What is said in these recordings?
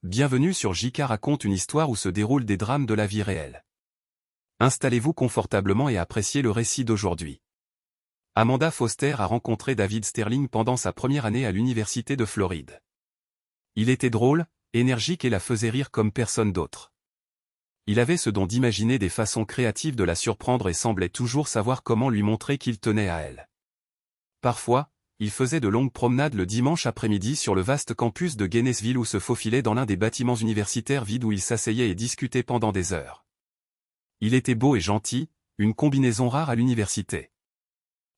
Bienvenue sur JK raconte une histoire où se déroulent des drames de la vie réelle. Installez-vous confortablement et appréciez le récit d'aujourd'hui. Amanda Foster a rencontré David Sterling pendant sa première année à l'université de Floride. Il était drôle, énergique et la faisait rire comme personne d'autre. Il avait ce don d'imaginer des façons créatives de la surprendre et semblait toujours savoir comment lui montrer qu'il tenait à elle. Parfois, il faisait de longues promenades le dimanche après-midi sur le vaste campus de Gainesville ou se faufilait dans l'un des bâtiments universitaires vides où il s'asseyait et discutait pendant des heures. Il était beau et gentil, une combinaison rare à l'université.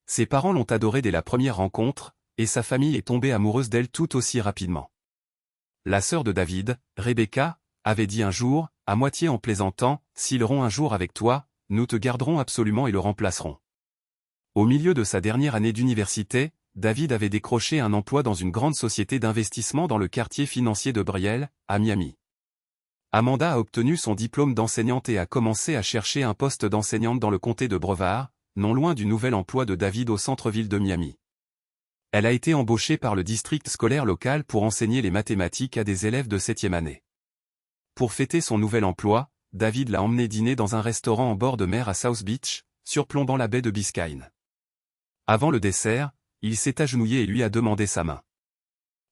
Ses parents l'ont adoré dès la première rencontre, et sa famille est tombée amoureuse d'elle tout aussi rapidement. La sœur de David, Rebecca, avait dit un jour, à moitié en plaisantant, « S'ils auront un jour avec toi, nous te garderons absolument et le remplacerons. » Au milieu de sa dernière année d'université, David avait décroché un emploi dans une grande société d'investissement dans le quartier financier de Brielle, à Miami. Amanda a obtenu son diplôme d'enseignante et a commencé à chercher un poste d'enseignante dans le comté de Brevard, non loin du nouvel emploi de David au centre-ville de Miami. Elle a été embauchée par le district scolaire local pour enseigner les mathématiques à des élèves de 7e année. Pour fêter son nouvel emploi, David l'a emmenée dîner dans un restaurant en bord de mer à South Beach, surplombant la baie de Biscayne. Avant le dessert, il s'est agenouillé et lui a demandé sa main.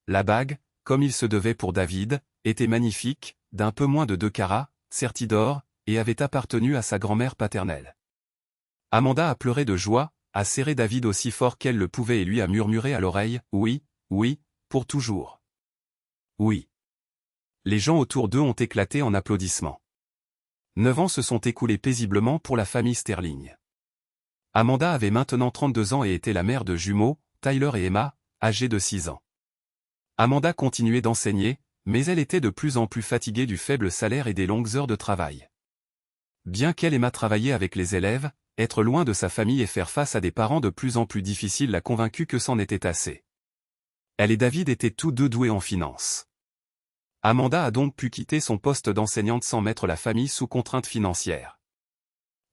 La bague, comme il se devait pour David, était magnifique, d'un peu moins de 2 carats, sertie d'or, et avait appartenu à sa grand-mère paternelle. Amanda a pleuré de joie, a serré David aussi fort qu'elle le pouvait et lui a murmuré à l'oreille, « Oui, oui, pour toujours. » Oui. Les gens autour d'eux ont éclaté en applaudissements. 9 ans se sont écoulés paisiblement pour la famille Sterling. Amanda avait maintenant 32 ans et était la mère de jumeaux, Tyler et Emma, âgés de 6 ans. Amanda continuait d'enseigner, mais elle était de plus en plus fatiguée du faible salaire et des longues heures de travail. Bien qu'elle aimât travailler avec les élèves, être loin de sa famille et faire face à des parents de plus en plus difficiles l'a convaincue que c'en était assez. Elle et David étaient tous deux doués en finance. Amanda a donc pu quitter son poste d'enseignante sans mettre la famille sous contrainte financière.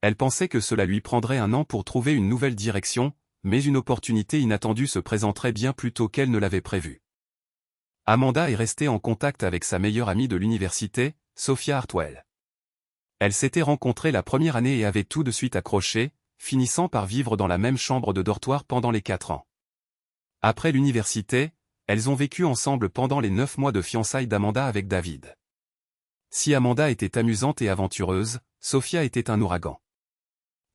Elle pensait que cela lui prendrait 1 an pour trouver une nouvelle direction, mais une opportunité inattendue se présenterait bien plus tôt qu'elle ne l'avait prévu. Amanda est restée en contact avec sa meilleure amie de l'université, Sophia Hartwell. Elles s'étaient rencontrées la première année et avaient tout de suite accroché, finissant par vivre dans la même chambre de dortoir pendant les 4 ans. Après l'université, elles ont vécu ensemble pendant les 9 mois de fiançailles d'Amanda avec David. Si Amanda était amusante et aventureuse, Sophia était un ouragan.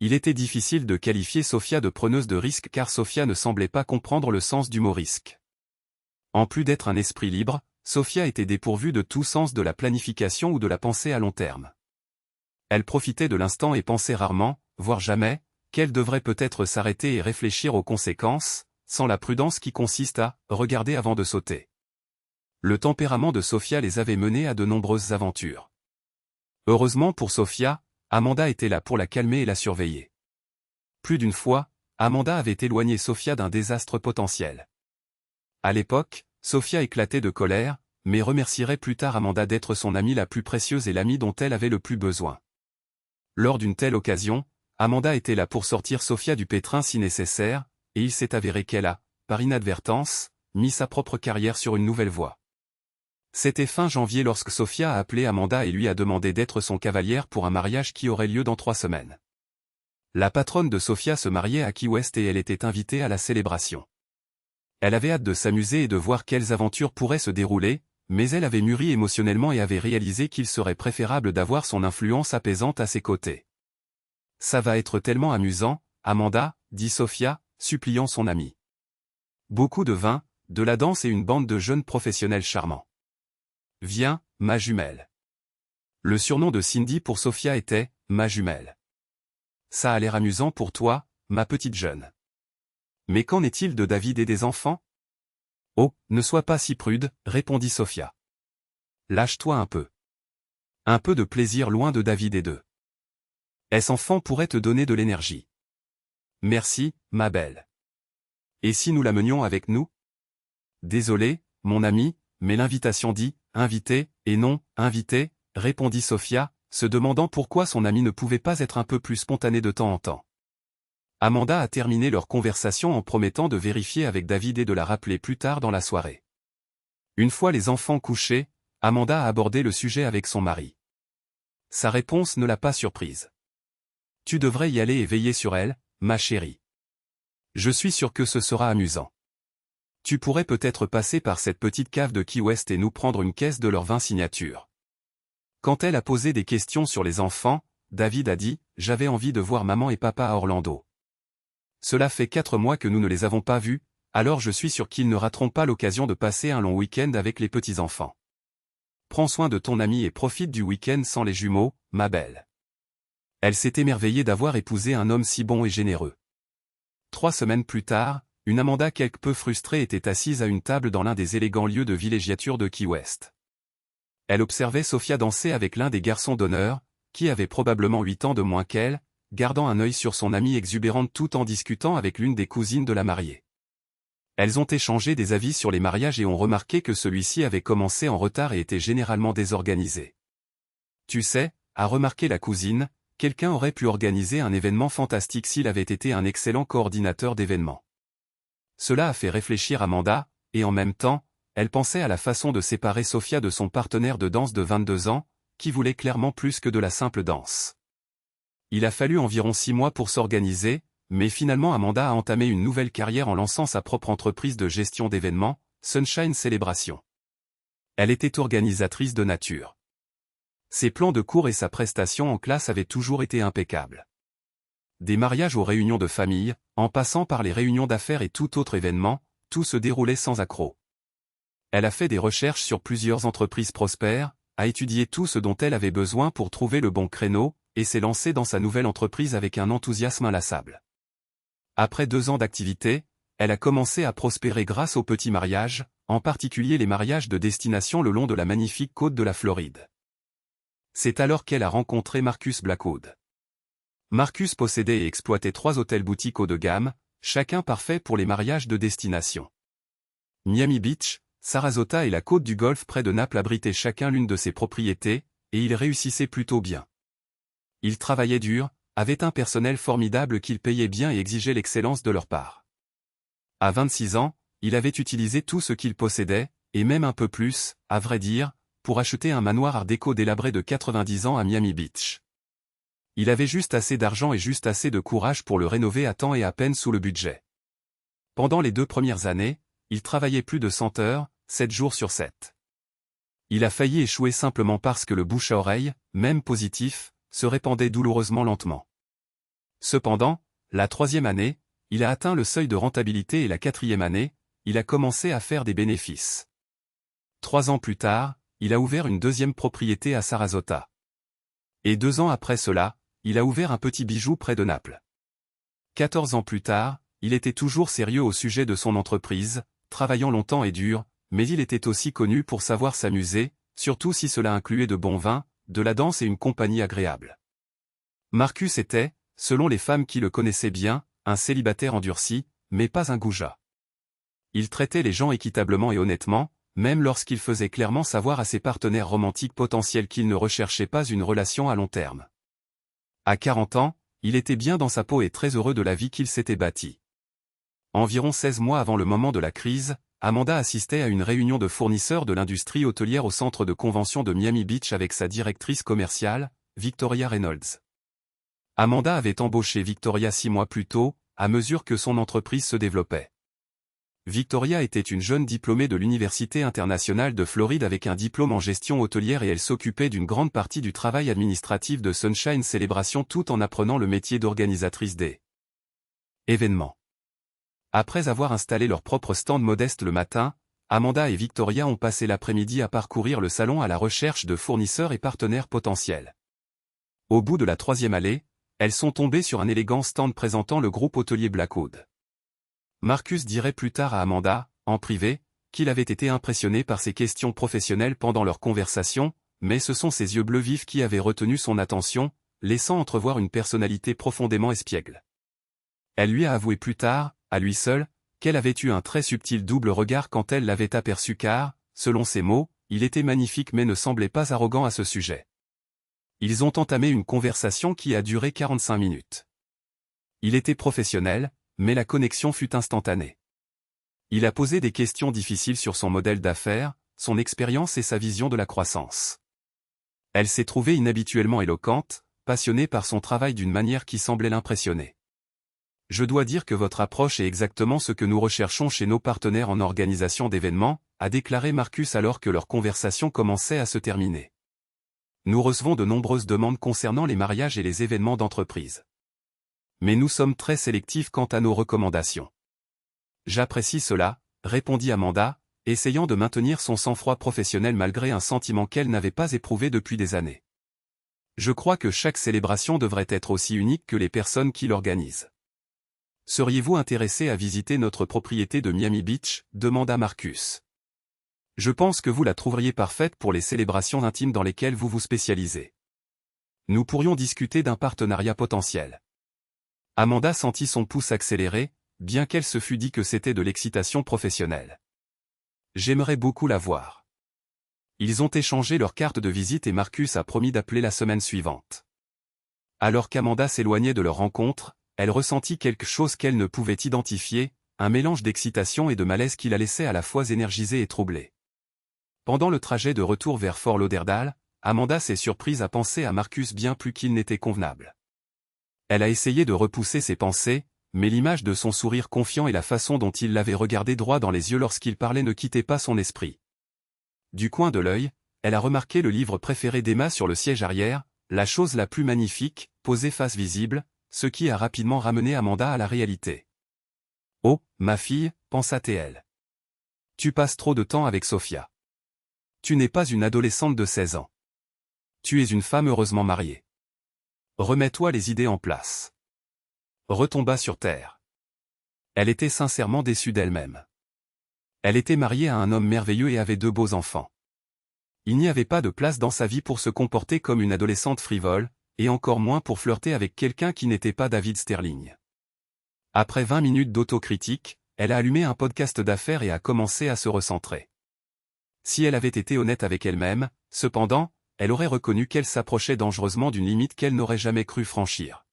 Il était difficile de qualifier Sophia de preneuse de risque car Sophia ne semblait pas comprendre le sens du mot risque. En plus d'être un esprit libre, Sophia était dépourvue de tout sens de la planification ou de la pensée à long terme. Elle profitait de l'instant et pensait rarement, voire jamais, qu'elle devrait peut-être s'arrêter et réfléchir aux conséquences, sans la prudence qui consiste à regarder avant de sauter. Le tempérament de Sophia les avait menés à de nombreuses aventures. Heureusement pour Sophia, Amanda était là pour la calmer et la surveiller. Plus d'une fois, Amanda avait éloigné Sophia d'un désastre potentiel. À l'époque, Sophia éclatait de colère, mais remercierait plus tard Amanda d'être son amie la plus précieuse et l'amie dont elle avait le plus besoin. Lors d'une telle occasion, Amanda était là pour sortir Sophia du pétrin si nécessaire, et il s'est avéré qu'elle a, par inadvertance, mis sa propre carrière sur une nouvelle voie. C'était fin janvier lorsque Sophia a appelé Amanda et lui a demandé d'être son cavalière pour un mariage qui aurait lieu dans 3 semaines. La patronne de Sophia se mariait à Key West et elle était invitée à la célébration. Elle avait hâte de s'amuser et de voir quelles aventures pourraient se dérouler, mais elle avait mûri émotionnellement et avait réalisé qu'il serait préférable d'avoir son influence apaisante à ses côtés. « Ça va être tellement amusant, Amanda, » dit Sophia, suppliant son amie. Beaucoup de vin, de la danse et une bande de jeunes professionnels charmants. « Viens, ma jumelle. » Le surnom de Cindy pour Sophia était « ma jumelle. » Ça a l'air amusant pour toi, ma petite jeune. Mais qu'en est-il de David et des enfants? Oh, ne sois pas si prude, répondit Sophia. Lâche-toi un peu. Un peu de plaisir loin de David et d'eux. Est-ce enfant pourrait te donner de l'énergie? Merci, ma belle. Et si nous l'amenions avec nous? Désolé, mon ami, mais l'invitation dit « invité » et non « invité », répondit Sophia, se demandant pourquoi son ami ne pouvait pas être un peu plus spontané de temps en temps. Amanda a terminé leur conversation en promettant de vérifier avec David et de la rappeler plus tard dans la soirée. Une fois les enfants couchés, Amanda a abordé le sujet avec son mari. Sa réponse ne l'a pas surprise. Tu devrais y aller et veiller sur elle, ma chérie. Je suis sûr que ce sera amusant. Tu pourrais peut-être passer par cette petite cave de Key West et nous prendre une caisse de leur vin signature. Quand elle a posé des questions sur les enfants, David a dit « J'avais envie de voir maman et papa à Orlando. Cela fait 4 mois que nous ne les avons pas vus, alors je suis sûr qu'ils ne rateront pas l'occasion de passer un long week-end avec les petits-enfants. Prends soin de ton ami et profite du week-end sans les jumeaux, ma belle. » Elle s'est émerveillée d'avoir épousé un homme si bon et généreux. 3 semaines plus tard, une Amanda quelque peu frustrée était assise à une table dans l'un des élégants lieux de villégiature de Key West. Elle observait Sophia danser avec l'un des garçons d'honneur, qui avait probablement 8 ans de moins qu'elle, gardant un œil sur son amie exubérante tout en discutant avec l'une des cousines de la mariée. Elles ont échangé des avis sur les mariages et ont remarqué que celui-ci avait commencé en retard et était généralement désorganisé. Tu sais, a remarqué la cousine, quelqu'un aurait pu organiser un événement fantastique s'il avait été un excellent coordinateur d'événements. Cela a fait réfléchir Amanda, et en même temps, elle pensait à la façon de séparer Sophia de son partenaire de danse de 22 ans, qui voulait clairement plus que de la simple danse. Il a fallu environ 6 mois pour s'organiser, mais finalement Amanda a entamé une nouvelle carrière en lançant sa propre entreprise de gestion d'événements, Sunshine Celebration. Elle était organisatrice de nature. Ses plans de cours et sa prestation en classe avaient toujours été impeccables. Des mariages aux réunions de famille, en passant par les réunions d'affaires et tout autre événement, tout se déroulait sans accroc. Elle a fait des recherches sur plusieurs entreprises prospères, a étudié tout ce dont elle avait besoin pour trouver le bon créneau, et s'est lancée dans sa nouvelle entreprise avec un enthousiasme inlassable. Après 2 ans d'activité, elle a commencé à prospérer grâce aux petits mariages, en particulier les mariages de destination le long de la magnifique côte de la Floride. C'est alors qu'elle a rencontré Marcus Blackwood. Marcus possédait et exploitait 3 hôtels-boutiques haut de gamme, chacun parfait pour les mariages de destination. Miami Beach, Sarasota et la côte du Golfe près de Naples abritaient chacun l'une de ses propriétés, et il réussissait plutôt bien. Il travaillait dur, avait un personnel formidable qu'il payait bien et exigeait l'excellence de leur part. À 26 ans, il avait utilisé tout ce qu'il possédait, et même un peu plus, à vrai dire, pour acheter un manoir art déco délabré de 90 ans à Miami Beach. Il avait juste assez d'argent et juste assez de courage pour le rénover à temps et à peine sous le budget. Pendant les 2 premières années, il travaillait plus de 100 heures, 7 jours sur 7. Il a failli échouer simplement parce que le bouche à oreille, même positif, se répandait douloureusement lentement. Cependant, la 3e année, il a atteint le seuil de rentabilité et la 4e année, il a commencé à faire des bénéfices. 3 ans plus tard, il a ouvert une 2e propriété à Sarasota. Et 2 ans après cela, il a ouvert un petit bijou près de Naples. 14 ans plus tard, il était toujours sérieux au sujet de son entreprise, travaillant longtemps et dur, mais il était aussi connu pour savoir s'amuser, surtout si cela incluait de bons vins, de la danse et une compagnie agréable. Marcus était, selon les femmes qui le connaissaient bien, un célibataire endurci, mais pas un goujat. Il traitait les gens équitablement et honnêtement, même lorsqu'il faisait clairement savoir à ses partenaires romantiques potentiels qu'il ne recherchait pas une relation à long terme. À 40 ans, il était bien dans sa peau et très heureux de la vie qu'il s'était bâtie. Environ 16 mois avant le moment de la crise, Amanda assistait à une réunion de fournisseurs de l'industrie hôtelière au centre de convention de Miami Beach avec sa directrice commerciale, Victoria Reynolds. Amanda avait embauché Victoria 6 mois plus tôt, à mesure que son entreprise se développait. Victoria était une jeune diplômée de l'Université internationale de Floride avec un diplôme en gestion hôtelière et elle s'occupait d'une grande partie du travail administratif de Sunshine Celebration tout en apprenant le métier d'organisatrice des événements. Après avoir installé leur propre stand modeste le matin, Amanda et Victoria ont passé l'après-midi à parcourir le salon à la recherche de fournisseurs et partenaires potentiels. Au bout de la 3e allée, elles sont tombées sur un élégant stand présentant le groupe hôtelier Blackwood. Marcus dirait plus tard à Amanda, en privé, qu'il avait été impressionné par ses questions professionnelles pendant leur conversation, mais ce sont ses yeux bleus vifs qui avaient retenu son attention, laissant entrevoir une personnalité profondément espiègle. Elle lui a avoué plus tard, à lui seul, qu'elle avait eu un très subtil double regard quand elle l'avait aperçu car, selon ses mots, il était magnifique mais ne semblait pas arrogant à ce sujet. Ils ont entamé une conversation qui a duré 45 minutes. Il était professionnel, mais la connexion fut instantanée. Il a posé des questions difficiles sur son modèle d'affaires, son expérience et sa vision de la croissance. Elle s'est trouvée inhabituellement éloquente, passionnée par son travail d'une manière qui semblait l'impressionner. Je dois dire que votre approche est exactement ce que nous recherchons chez nos partenaires en organisation d'événements, a déclaré Marcus alors que leur conversation commençait à se terminer. Nous recevons de nombreuses demandes concernant les mariages et les événements d'entreprise. Mais nous sommes très sélectifs quant à nos recommandations. J'apprécie cela, répondit Amanda, essayant de maintenir son sang-froid professionnel malgré un sentiment qu'elle n'avait pas éprouvé depuis des années. Je crois que chaque célébration devrait être aussi unique que les personnes qui l'organisent. Seriez-vous intéressé à visiter notre propriété de Miami Beach, demanda Marcus. Je pense que vous la trouveriez parfaite pour les célébrations intimes dans lesquelles vous vous spécialisez. Nous pourrions discuter d'un partenariat potentiel. Amanda sentit son pouce accélérer, bien qu'elle se fût dit que c'était de l'excitation professionnelle. J'aimerais beaucoup la voir. Ils ont échangé leurs cartes de visite et Marcus a promis d'appeler la semaine suivante. Alors qu'Amanda s'éloignait de leur rencontre, elle ressentit quelque chose qu'elle ne pouvait identifier, un mélange d'excitation et de malaise qui la laissait à la fois énergisée et troublée. Pendant le trajet de retour vers Fort Lauderdale, Amanda s'est surprise à penser à Marcus bien plus qu'il n'était convenable. Elle a essayé de repousser ses pensées, mais l'image de son sourire confiant et la façon dont il l'avait regardé droit dans les yeux lorsqu'il parlait ne quittaient pas son esprit. Du coin de l'œil, elle a remarqué le livre préféré d'Emma sur le siège arrière, la chose la plus magnifique, posée face visible, ce qui a rapidement ramené Amanda à la réalité. « Oh, ma fille, pensa-t-elle. Tu passes trop de temps avec Sophia. Tu n'es pas une adolescente de 16 ans. Tu es une femme heureusement mariée. Remets-toi les idées en place. » Retomba sur terre. Elle était sincèrement déçue d'elle-même. Elle était mariée à un homme merveilleux et avait 2 beaux enfants. Il n'y avait pas de place dans sa vie pour se comporter comme une adolescente frivole, et encore moins pour flirter avec quelqu'un qui n'était pas David Sterling. Après 20 minutes d'autocritique, elle a allumé un podcast d'affaires et a commencé à se recentrer. Si elle avait été honnête avec elle-même, cependant, elle aurait reconnu qu'elle s'approchait dangereusement d'une limite qu'elle n'aurait jamais cru franchir.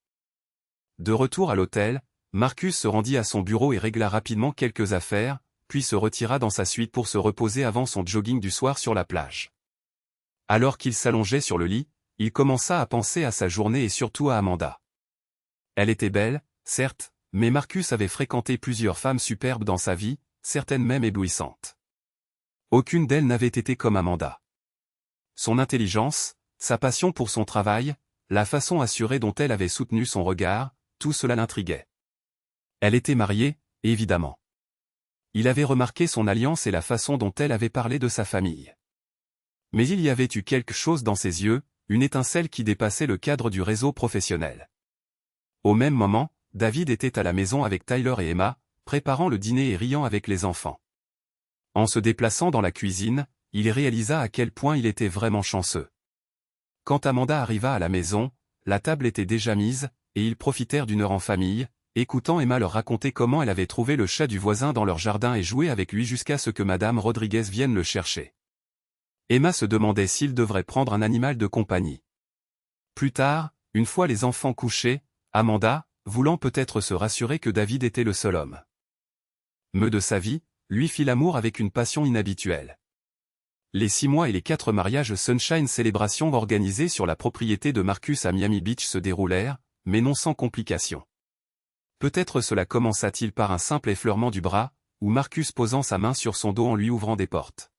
De retour à l'hôtel, Marcus se rendit à son bureau et régla rapidement quelques affaires, puis se retira dans sa suite pour se reposer avant son jogging du soir sur la plage. Alors qu'il s'allongeait sur le lit, il commença à penser à sa journée et surtout à Amanda. Elle était belle, certes, mais Marcus avait fréquenté plusieurs femmes superbes dans sa vie, certaines même éblouissantes. Aucune d'elles n'avait été comme Amanda. Son intelligence, sa passion pour son travail, la façon assurée dont elle avait soutenu son regard, tout cela l'intriguait. Elle était mariée, évidemment. Il avait remarqué son alliance et la façon dont elle avait parlé de sa famille. Mais il y avait eu quelque chose dans ses yeux, une étincelle qui dépassait le cadre du réseau professionnel. Au même moment, David était à la maison avec Tyler et Emma, préparant le dîner et riant avec les enfants. En se déplaçant dans la cuisine, il réalisa à quel point il était vraiment chanceux. Quand Amanda arriva à la maison, la table était déjà mise, et ils profitèrent d'une heure en famille, écoutant Emma leur raconter comment elle avait trouvé le chat du voisin dans leur jardin et joué avec lui jusqu'à ce que Madame Rodriguez vienne le chercher. Emma se demandait s'il devrait prendre un animal de compagnie. Plus tard, une fois les enfants couchés, Amanda, voulant peut-être se rassurer que David était le seul homme de sa vie, lui fit l'amour avec une passion inhabituelle. Les 6 mois et les 4 mariages Sunshine Célébration organisés sur la propriété de Marcus à Miami Beach se déroulèrent, mais non sans complications. Peut-être cela commença-t-il par un simple effleurement du bras, ou Marcus posant sa main sur son dos en lui ouvrant des portes.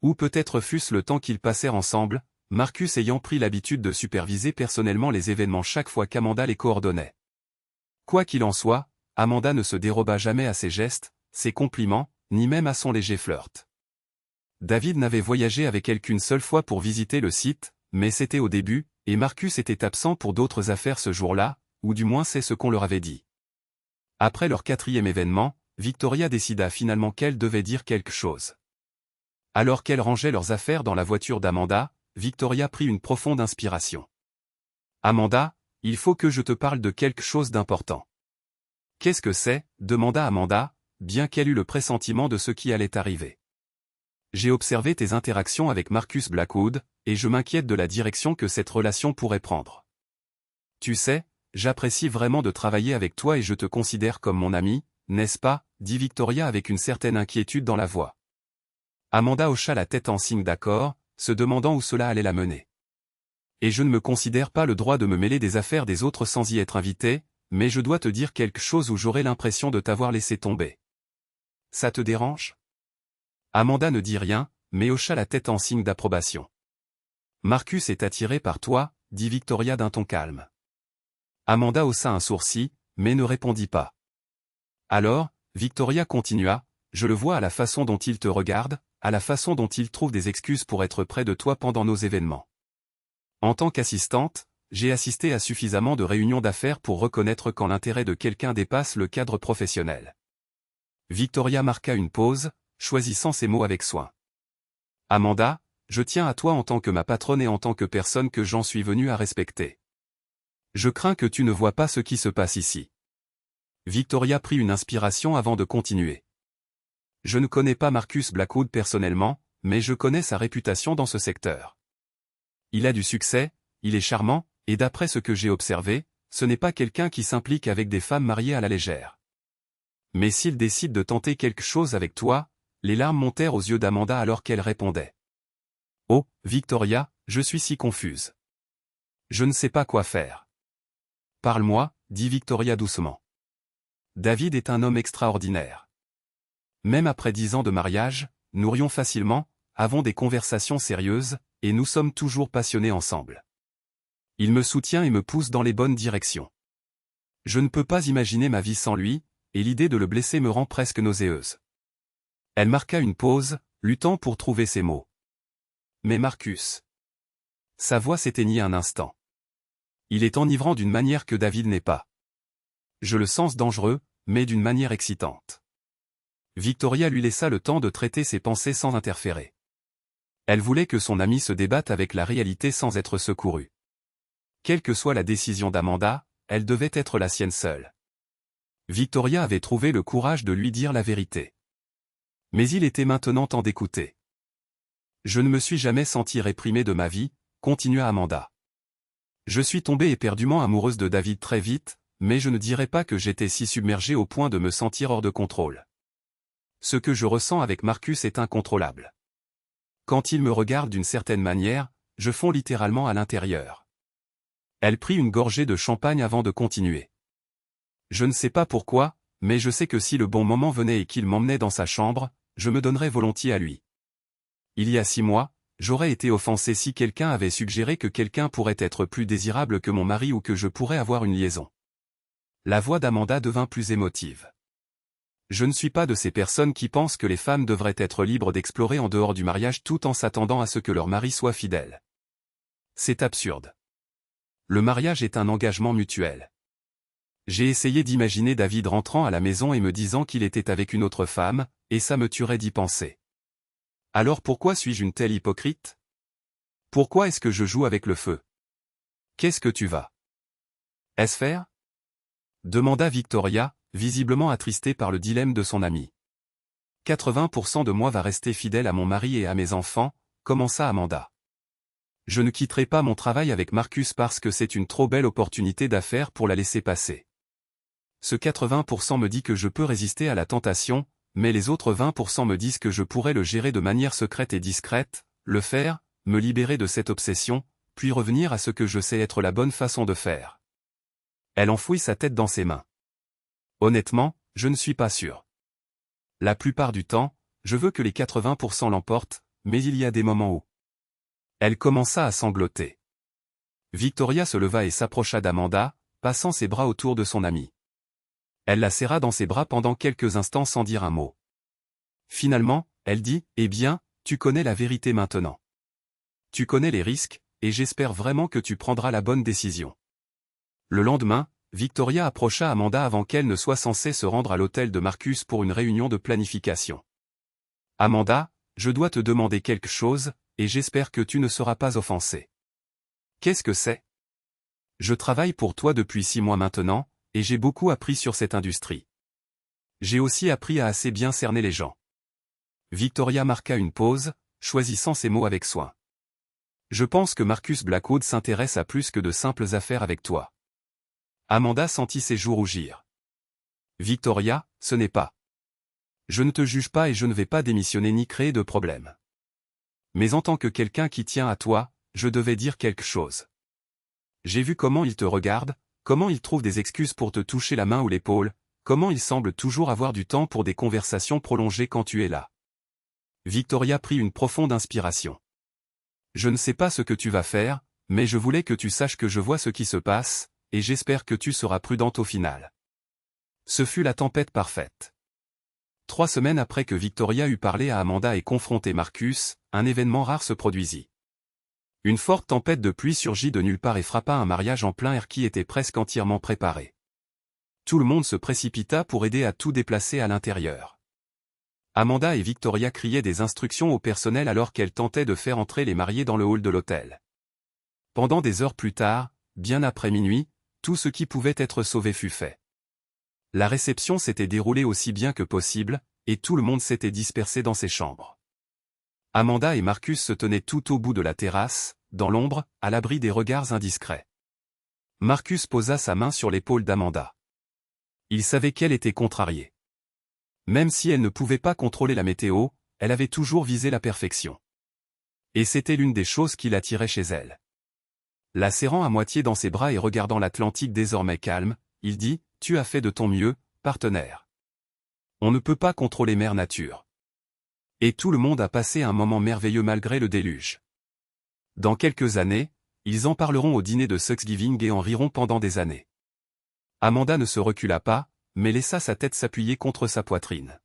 Ou peut-être fût-ce le temps qu'ils passèrent ensemble, Marcus ayant pris l'habitude de superviser personnellement les événements chaque fois qu'Amanda les coordonnait. Quoi qu'il en soit, Amanda ne se déroba jamais à ses gestes, ses compliments, ni même à son léger flirt. David n'avait voyagé avec elle qu'une seule fois pour visiter le site, mais c'était au début, et Marcus était absent pour d'autres affaires ce jour-là, ou du moins c'est ce qu'on leur avait dit. Après leur 4e événement, Victoria décida finalement qu'elle devait dire quelque chose. Alors qu'elle rangeait leurs affaires dans la voiture d'Amanda, Victoria prit une profonde inspiration. « Amanda, il faut que je te parle de quelque chose d'important. »« Qu'est-ce que c'est ?» demanda Amanda, bien qu'elle eût le pressentiment de ce qui allait arriver. « J'ai observé tes interactions avec Marcus Blackwood, et je m'inquiète de la direction que cette relation pourrait prendre. Tu sais, j'apprécie vraiment de travailler avec toi et je te considère comme mon ami, n'est-ce pas ?» dit Victoria avec une certaine inquiétude dans la voix. Amanda hocha la tête en signe d'accord, se demandant où cela allait la mener. Et je ne me considère pas le droit de me mêler des affaires des autres sans y être invité, mais je dois te dire quelque chose où j'aurai l'impression de t'avoir laissé tomber. Ça te dérange? Amanda ne dit rien, mais hocha la tête en signe d'approbation. Marcus est attiré par toi, dit Victoria d'un ton calme. Amanda haussa un sourcil, mais ne répondit pas. Alors, Victoria continua, je le vois à la façon dont il te regarde, à la façon dont il trouve des excuses pour être près de toi pendant nos événements. En tant qu'assistante, j'ai assisté à suffisamment de réunions d'affaires pour reconnaître quand l'intérêt de quelqu'un dépasse le cadre professionnel. Victoria marqua une pause, choisissant ses mots avec soin. Amanda, je tiens à toi en tant que ma patronne et en tant que personne que j'en suis venue à respecter. Je crains que tu ne vois pas ce qui se passe ici. Victoria prit une inspiration avant de continuer. Je ne connais pas Marcus Blackwood personnellement, mais je connais sa réputation dans ce secteur. Il a du succès, il est charmant, et d'après ce que j'ai observé, ce n'est pas quelqu'un qui s'implique avec des femmes mariées à la légère. Mais s'il décide de tenter quelque chose avec toi, les larmes montèrent aux yeux d'Amanda alors qu'elle répondait. Oh, Victoria, je suis si confuse. Je ne sais pas quoi faire. Parle-moi, dit Victoria doucement. David est un homme extraordinaire. Même après 10 ans de mariage, nous rions facilement, avons des conversations sérieuses, et nous sommes toujours passionnés ensemble. Il me soutient et me pousse dans les bonnes directions. Je ne peux pas imaginer ma vie sans lui, et l'idée de le blesser me rend presque nauséeuse. Elle marqua une pause, luttant pour trouver ses mots. Mais Marcus. Sa voix s'éteignit un instant. Il est enivrant d'une manière que David n'est pas. Je le sens dangereux, mais d'une manière excitante. Victoria lui laissa le temps de traiter ses pensées sans interférer. Elle voulait que son ami se débatte avec la réalité sans être secouru. Quelle que soit la décision d'Amanda, elle devait être la sienne seule. Victoria avait trouvé le courage de lui dire la vérité. Mais il était maintenant temps d'écouter. Je ne me suis jamais sentie réprimée de ma vie, continua Amanda. Je suis tombée éperdument amoureuse de David très vite, mais je ne dirais pas que j'étais si submergée au point de me sentir hors de contrôle. Ce que je ressens avec Marcus est incontrôlable. Quand il me regarde d'une certaine manière, je fonds littéralement à l'intérieur. Elle prit une gorgée de champagne avant de continuer. Je ne sais pas pourquoi, mais je sais que si le bon moment venait et qu'il m'emmenait dans sa chambre, je me donnerais volontiers à lui. Il y a 6 mois, j'aurais été offensée si quelqu'un avait suggéré que quelqu'un pourrait être plus désirable que mon mari ou que je pourrais avoir une liaison. La voix d'Amanda devint plus émotive. Je ne suis pas de ces personnes qui pensent que les femmes devraient être libres d'explorer en dehors du mariage tout en s'attendant à ce que leur mari soit fidèle. C'est absurde. Le mariage est un engagement mutuel. J'ai essayé d'imaginer David rentrant à la maison et me disant qu'il était avec une autre femme, et ça me tuerait d'y penser. Alors pourquoi suis-je une telle hypocrite? Pourquoi est-ce que je joue avec le feu? Qu'est-ce que tu vas? Est-ce faire? Demanda Victoria, visiblement attristée par le dilemme de son ami. 80% de moi va rester fidèle à mon mari et à mes enfants, commença Amanda. Je ne quitterai pas mon travail avec Marcus parce que c'est une trop belle opportunité d'affaires pour la laisser passer. Ce 80% me dit que je peux résister à la tentation, mais les autres 20% me disent que je pourrais le gérer de manière secrète et discrète, le faire, me libérer de cette obsession, puis revenir à ce que je sais être la bonne façon de faire. Elle enfouit sa tête dans ses mains. Honnêtement, je ne suis pas sûr. La plupart du temps, je veux que les 80% l'emportent, mais il y a des moments où... Elle commença à sangloter. Victoria se leva et s'approcha d'Amanda, passant ses bras autour de son amie. Elle la serra dans ses bras pendant quelques instants sans dire un mot. Finalement, elle dit, « Eh bien, tu connais la vérité maintenant. Tu connais les risques, et j'espère vraiment que tu prendras la bonne décision. » Le lendemain, Victoria approcha Amanda avant qu'elle ne soit censée se rendre à l'hôtel de Marcus pour une réunion de planification. « Amanda, je dois te demander quelque chose, et j'espère que tu ne seras pas offensée. » « Qu'est-ce que c'est? » « Je travaille pour toi depuis 6 mois maintenant, et j'ai beaucoup appris sur cette industrie. J'ai aussi appris à assez bien cerner les gens. Victoria marqua une pause, choisissant ses mots avec soin. Je pense que Marcus Blackwood s'intéresse à plus que de simples affaires avec toi. Amanda sentit ses joues rougir. Victoria, ce n'est pas. Je ne te juge pas et je ne vais pas démissionner ni créer de problème. Mais en tant que quelqu'un qui tient à toi, je devais dire quelque chose. J'ai vu comment il te regarde, comment il trouve des excuses pour te toucher la main ou l'épaule, comment il semble toujours avoir du temps pour des conversations prolongées quand tu es là. Victoria prit une profonde inspiration. Je ne sais pas ce que tu vas faire, mais je voulais que tu saches que je vois ce qui se passe, et j'espère que tu seras prudente au final. Ce fut la tempête parfaite. 3 semaines après que Victoria eut parlé à Amanda et confronté Marcus, un événement rare se produisit. Une forte tempête de pluie surgit de nulle part et frappa un mariage en plein air qui était presque entièrement préparé. Tout le monde se précipita pour aider à tout déplacer à l'intérieur. Amanda et Victoria criaient des instructions au personnel alors qu'elles tentaient de faire entrer les mariés dans le hall de l'hôtel. Pendant des heures plus tard, bien après minuit, tout ce qui pouvait être sauvé fut fait. La réception s'était déroulée aussi bien que possible, et tout le monde s'était dispersé dans ses chambres. Amanda et Marcus se tenaient tout au bout de la terrasse, dans l'ombre, à l'abri des regards indiscrets. Marcus posa sa main sur l'épaule d'Amanda. Il savait qu'elle était contrariée. Même si elle ne pouvait pas contrôler la météo, elle avait toujours visé la perfection. Et c'était l'une des choses qui l'attirait chez elle. La serrant à moitié dans ses bras et regardant l'Atlantique désormais calme, il dit « Tu as fait de ton mieux, partenaire. On ne peut pas contrôler Mère Nature. » Et tout le monde a passé un moment merveilleux malgré le déluge. Dans quelques années, ils en parleront au dîner de Thanksgiving et en riront pendant des années. Amanda ne se recula pas, mais laissa sa tête s'appuyer contre sa poitrine.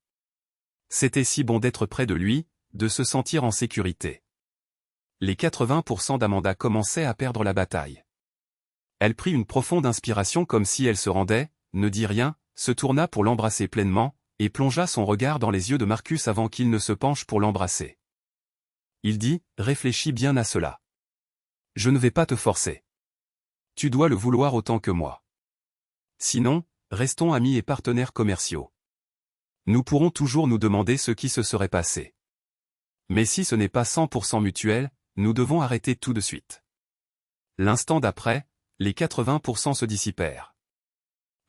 C'était si bon d'être près de lui, de se sentir en sécurité. Les 80% d'Amanda commençaient à perdre la bataille. Elle prit une profonde inspiration comme si elle se rendait, ne dit rien, se tourna pour l'embrasser pleinement, et plongea son regard dans les yeux de Marcus avant qu'il ne se penche pour l'embrasser. Il dit, « Réfléchis bien à cela. Je ne vais pas te forcer. Tu dois le vouloir autant que moi. Sinon, restons amis et partenaires commerciaux. Nous pourrons toujours nous demander ce qui se serait passé. Mais si ce n'est pas 100% mutuel, nous devons arrêter tout de suite. » L'instant d'après, les 80% se dissipèrent.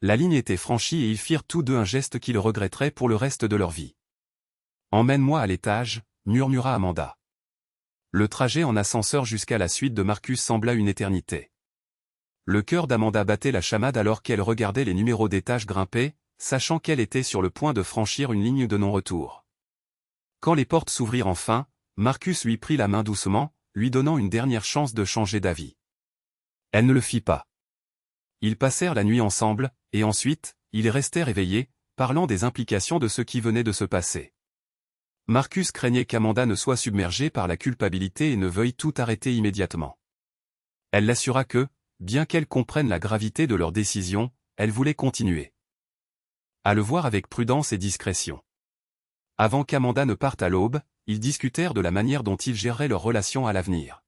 La ligne était franchie et ils firent tous deux un geste qu'ils regretteraient pour le reste de leur vie. « Emmène-moi à l'étage, » murmura Amanda. Le trajet en ascenseur jusqu'à la suite de Marcus sembla une éternité. Le cœur d'Amanda battait la chamade alors qu'elle regardait les numéros d'étage grimper, sachant qu'elle était sur le point de franchir une ligne de non-retour. Quand les portes s'ouvrirent enfin, Marcus lui prit la main doucement, lui donnant une dernière chance de changer d'avis. Elle ne le fit pas. Ils passèrent la nuit ensemble, et ensuite, ils restèrent éveillés, parlant des implications de ce qui venait de se passer. Marcus craignait qu'Amanda ne soit submergée par la culpabilité et ne veuille tout arrêter immédiatement. Elle l'assura que, bien qu'elle comprenne la gravité de leur décision, elle voulait continuer. À le voir avec prudence et discrétion. Avant qu'Amanda ne parte à l'aube, ils discutèrent de la manière dont ils géreraient leur relation à l'avenir.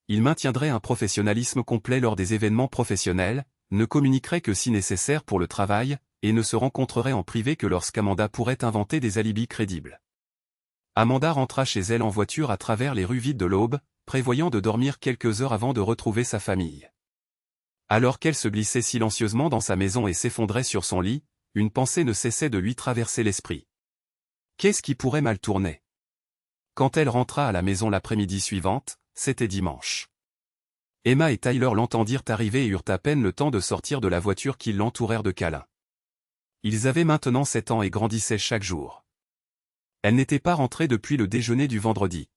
Ils maintiendraient un professionnalisme complet lors des événements professionnels, ne communiqueraient que si nécessaire pour le travail, et ne se rencontreraient en privé que lorsqu'Amanda pourrait inventer des alibis crédibles. Amanda rentra chez elle en voiture à travers les rues vides de l'Aube, prévoyant de dormir quelques heures avant de retrouver sa famille. Alors qu'elle se glissait silencieusement dans sa maison et s'effondrait sur son lit, une pensée ne cessait de lui traverser l'esprit. Qu'est-ce qui pourrait mal tourner? Quand elle rentra à la maison l'après-midi suivante, c'était dimanche. Emma et Tyler l'entendirent arriver et eurent à peine le temps de sortir de la voiture qu'ils l'entourèrent de câlins. Ils avaient maintenant 7 ans et grandissaient chaque jour. Elle n'était pas rentrée depuis le déjeuner du vendredi.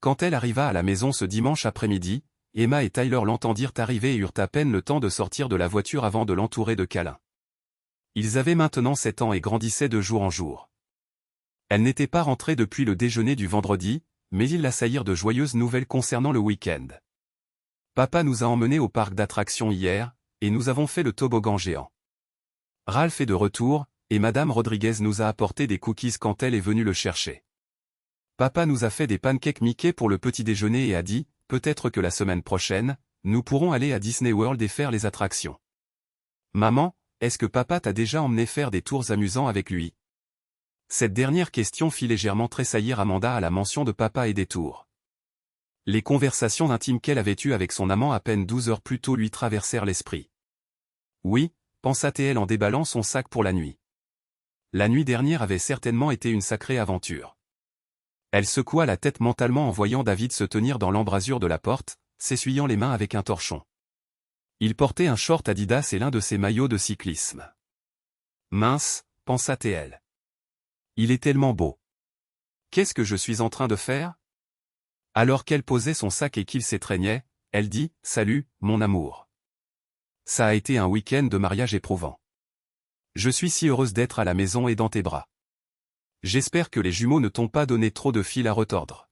Quand elle arriva à la maison ce dimanche après-midi, Emma et Tyler l'entendirent arriver et eurent à peine le temps de sortir de la voiture avant de l'entourer de câlins. Ils avaient maintenant 7 ans et grandissaient de jour en jour. Elle n'était pas rentrée depuis le déjeuner du vendredi, mais ils l'assaillirent de joyeuses nouvelles concernant le week-end. Papa nous a emmenés au parc d'attractions hier, et nous avons fait le toboggan géant. Ralph est de retour, et Madame Rodriguez nous a apporté des cookies quand elle est venue le chercher. Papa nous a fait des pancakes Mickey pour le petit déjeuner et a dit, peut-être que la semaine prochaine, nous pourrons aller à Disney World et faire les attractions. Maman, est-ce que papa t'a déjà emmené faire des tours amusants avec lui? Cette dernière question fit légèrement tressaillir Amanda à la mention de papa et des tours. Les conversations intimes qu'elle avait eues avec son amant à peine 12 heures plus tôt lui traversèrent l'esprit. Oui, pensa-t-elle en déballant son sac pour la nuit. la nuit dernière avait certainement été une sacrée aventure. Elle secoua la tête mentalement en voyant David se tenir dans l'embrasure de la porte, s'essuyant les mains avec un torchon. Il portait un short Adidas et l'un de ses maillots de cyclisme. Mince, pensa-t-elle. Il est tellement beau. Qu'est-ce que je suis en train de faire? Alors qu'elle posait son sac et qu'il s'étreignait, elle dit « Salut, mon amour. Ça a été un week-end de mariage éprouvant. Je suis si heureuse d'être à la maison et dans tes bras. J'espère que les jumeaux ne t'ont pas donné trop de fil à retordre.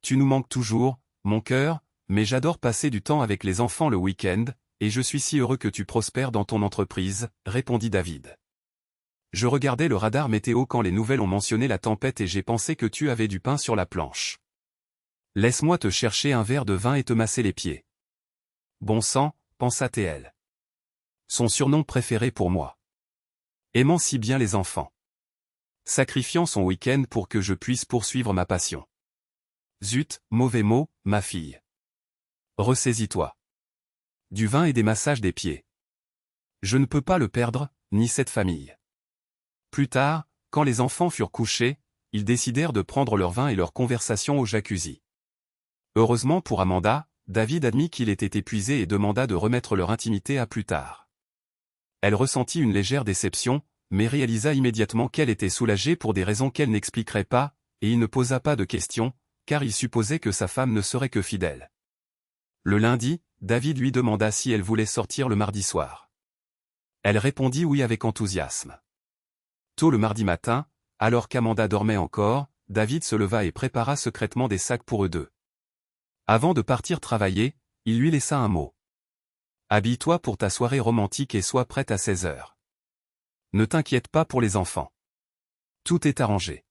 Tu nous manques toujours, mon cœur, mais j'adore passer du temps avec les enfants le week-end, et je suis si heureux que tu prospères dans ton entreprise, répondit David. Je regardais le radar météo quand les nouvelles ont mentionné la tempête et j'ai pensé que tu avais du pain sur la planche. Laisse-moi te chercher un verre de vin et te masser les pieds. Bon sang, pensa-t-elle. Son surnom préféré pour moi. Aimant si bien les enfants. Sacrifiant son week-end pour que je puisse poursuivre ma passion. Zut, mauvais mot, ma fille. Ressaisis-toi. Du vin et des massages des pieds. Je ne peux pas le perdre, ni cette famille. Plus tard, quand les enfants furent couchés, ils décidèrent de prendre leur vin et leur conversation au jacuzzi. Heureusement pour Amanda, David admit qu'il était épuisé et demanda de remettre leur intimité à plus tard. Elle ressentit une légère déception, mais réalisa immédiatement qu'elle était soulagée pour des raisons qu'elle n'expliquerait pas, et il ne posa pas de questions, car il supposait que sa femme ne serait que fidèle. Le lundi, David lui demanda si elle voulait sortir le mardi soir. Elle répondit oui avec enthousiasme. Tôt le mardi matin, alors qu'Amanda dormait encore, David se leva et prépara secrètement des sacs pour eux deux. Avant de partir travailler, il lui laissa un mot. Habille-toi pour ta soirée romantique et sois prête à 16h. Ne t'inquiète pas pour les enfants. Tout est arrangé.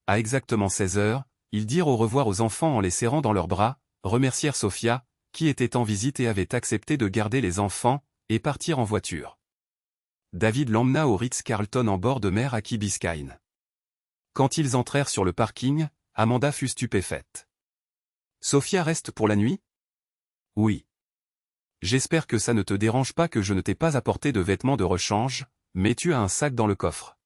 À exactement 16h, ils dirent au revoir aux enfants en les serrant dans leurs bras, remercièrent Sophia, qui était en visite et avait accepté de garder les enfants, et partir en voiture. David l'emmena au Ritz-Carlton en bord de mer à Key Biscayne. Quand ils entrèrent sur le parking, Amanda fut stupéfaite. Sophia reste pour la nuit? Oui. J'espère que ça ne te dérange pas que je ne t'ai pas apporté de vêtements de rechange, mais tu as un sac dans le coffre.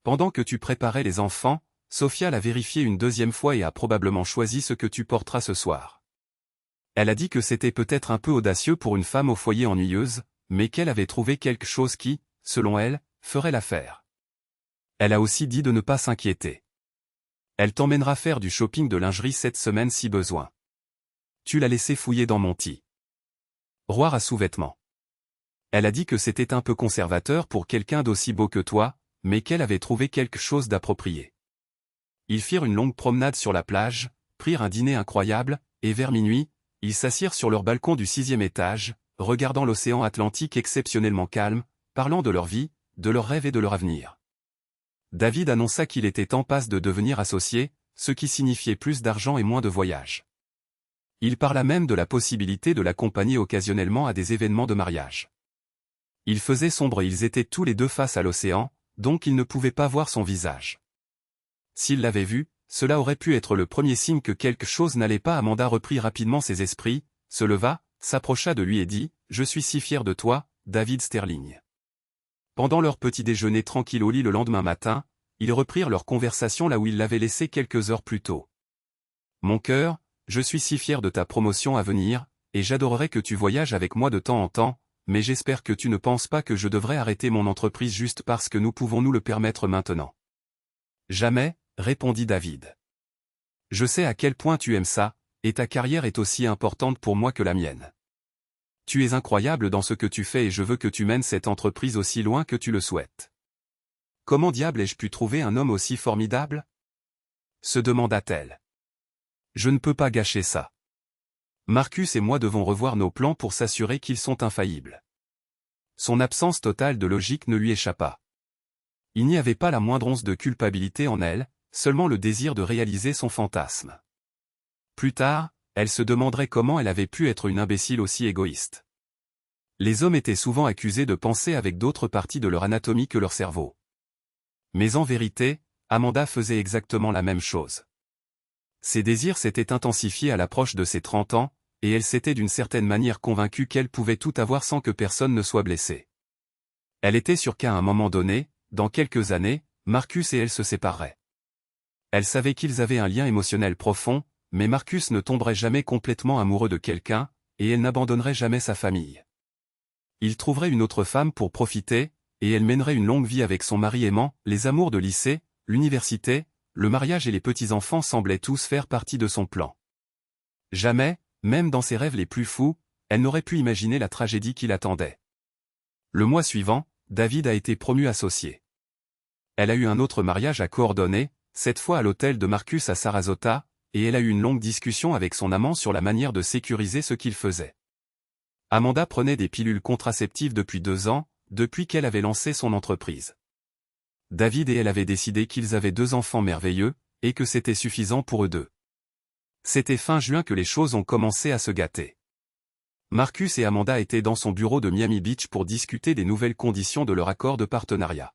Pendant que tu préparais les enfants, Sophia l'a vérifié une deuxième fois et a probablement choisi ce que tu porteras ce soir. Elle a dit que c'était peut-être un peu audacieux pour une femme au foyer ennuyeuse, mais qu'elle avait trouvé quelque chose qui, selon elle, ferait l'affaire. Elle a aussi dit de ne pas s'inquiéter. Elle t'emmènera faire du shopping de lingerie cette semaine si besoin. Tu l'as laissé fouiller dans mon tiroir à sous-vêtements. Elle a dit que c'était un peu conservateur pour quelqu'un d'aussi beau que toi, mais qu'elle avait trouvé quelque chose d'approprié. Ils firent une longue promenade sur la plage, prirent un dîner incroyable, et vers minuit, ils s'assirent sur leur balcon du 6e étage, regardant l'océan Atlantique exceptionnellement calme, parlant de leur vie, de leurs rêves et de leur avenir. David annonça qu'il était en passe de devenir associé, ce qui signifiait plus d'argent et moins de voyages. Il parla même de la possibilité de l'accompagner occasionnellement à des événements de mariage. Il faisait sombre et ils étaient tous les deux face à l'océan, donc il ne pouvait pas voir son visage. S'il l'avait vu, cela aurait pu être le premier signe que quelque chose n'allait pas. Amanda reprit rapidement ses esprits, se leva, s'approcha de lui et dit « Je suis si fier de toi, David Sterling ». Pendant leur petit déjeuner tranquille au lit le lendemain matin, ils reprirent leur conversation là où ils l'avaient laissée quelques heures plus tôt. « Mon cœur, je suis si fier de ta promotion à venir, et j'adorerais que tu voyages avec moi de temps en temps, mais j'espère que tu ne penses pas que je devrais arrêter mon entreprise juste parce que nous pouvons nous le permettre maintenant. » Jamais, répondit David. Je sais à quel point tu aimes ça, et ta carrière est aussi importante pour moi que la mienne. Tu es incroyable dans ce que tu fais et je veux que tu mènes cette entreprise aussi loin que tu le souhaites. Comment diable ai-je pu trouver un homme aussi formidable? Se demanda-t-elle. Je ne peux pas gâcher ça. Marcus et moi devons revoir nos plans pour s'assurer qu'ils sont infaillibles. Son absence totale de logique ne lui échappa. Il n'y avait pas la moindre once de culpabilité en elle, seulement le désir de réaliser son fantasme. Plus tard, elle se demanderait comment elle avait pu être une imbécile aussi égoïste. Les hommes étaient souvent accusés de penser avec d'autres parties de leur anatomie que leur cerveau. Mais en vérité, Amanda faisait exactement la même chose. Ses désirs s'étaient intensifiés à l'approche de ses 30 ans, et elle s'était d'une certaine manière convaincue qu'elle pouvait tout avoir sans que personne ne soit blessé. Elle était sûre qu'à un moment donné, dans quelques années, Marcus et elle se sépareraient. Elle savait qu'ils avaient un lien émotionnel profond, mais Marcus ne tomberait jamais complètement amoureux de quelqu'un, et elle n'abandonnerait jamais sa famille. Il trouverait une autre femme pour profiter, et elle mènerait une longue vie avec son mari aimant. Les amours de lycée, l'université, le mariage et les petits-enfants semblaient tous faire partie de son plan. Jamais, même dans ses rêves les plus fous, elle n'aurait pu imaginer la tragédie qui l'attendait. Le mois suivant, David a été promu associé. Elle a eu un autre mariage à coordonner, cette fois à l'hôtel de Marcus à Sarasota, et elle a eu une longue discussion avec son amant sur la manière de sécuriser ce qu'il faisait. Amanda prenait des pilules contraceptives depuis 2 ans, depuis qu'elle avait lancé son entreprise. David et elle avaient décidé qu'ils avaient 2 enfants merveilleux, et que c'était suffisant pour eux deux. C'était fin juin que les choses ont commencé à se gâter. Marcus et Amanda étaient dans son bureau de Miami Beach pour discuter des nouvelles conditions de leur accord de partenariat.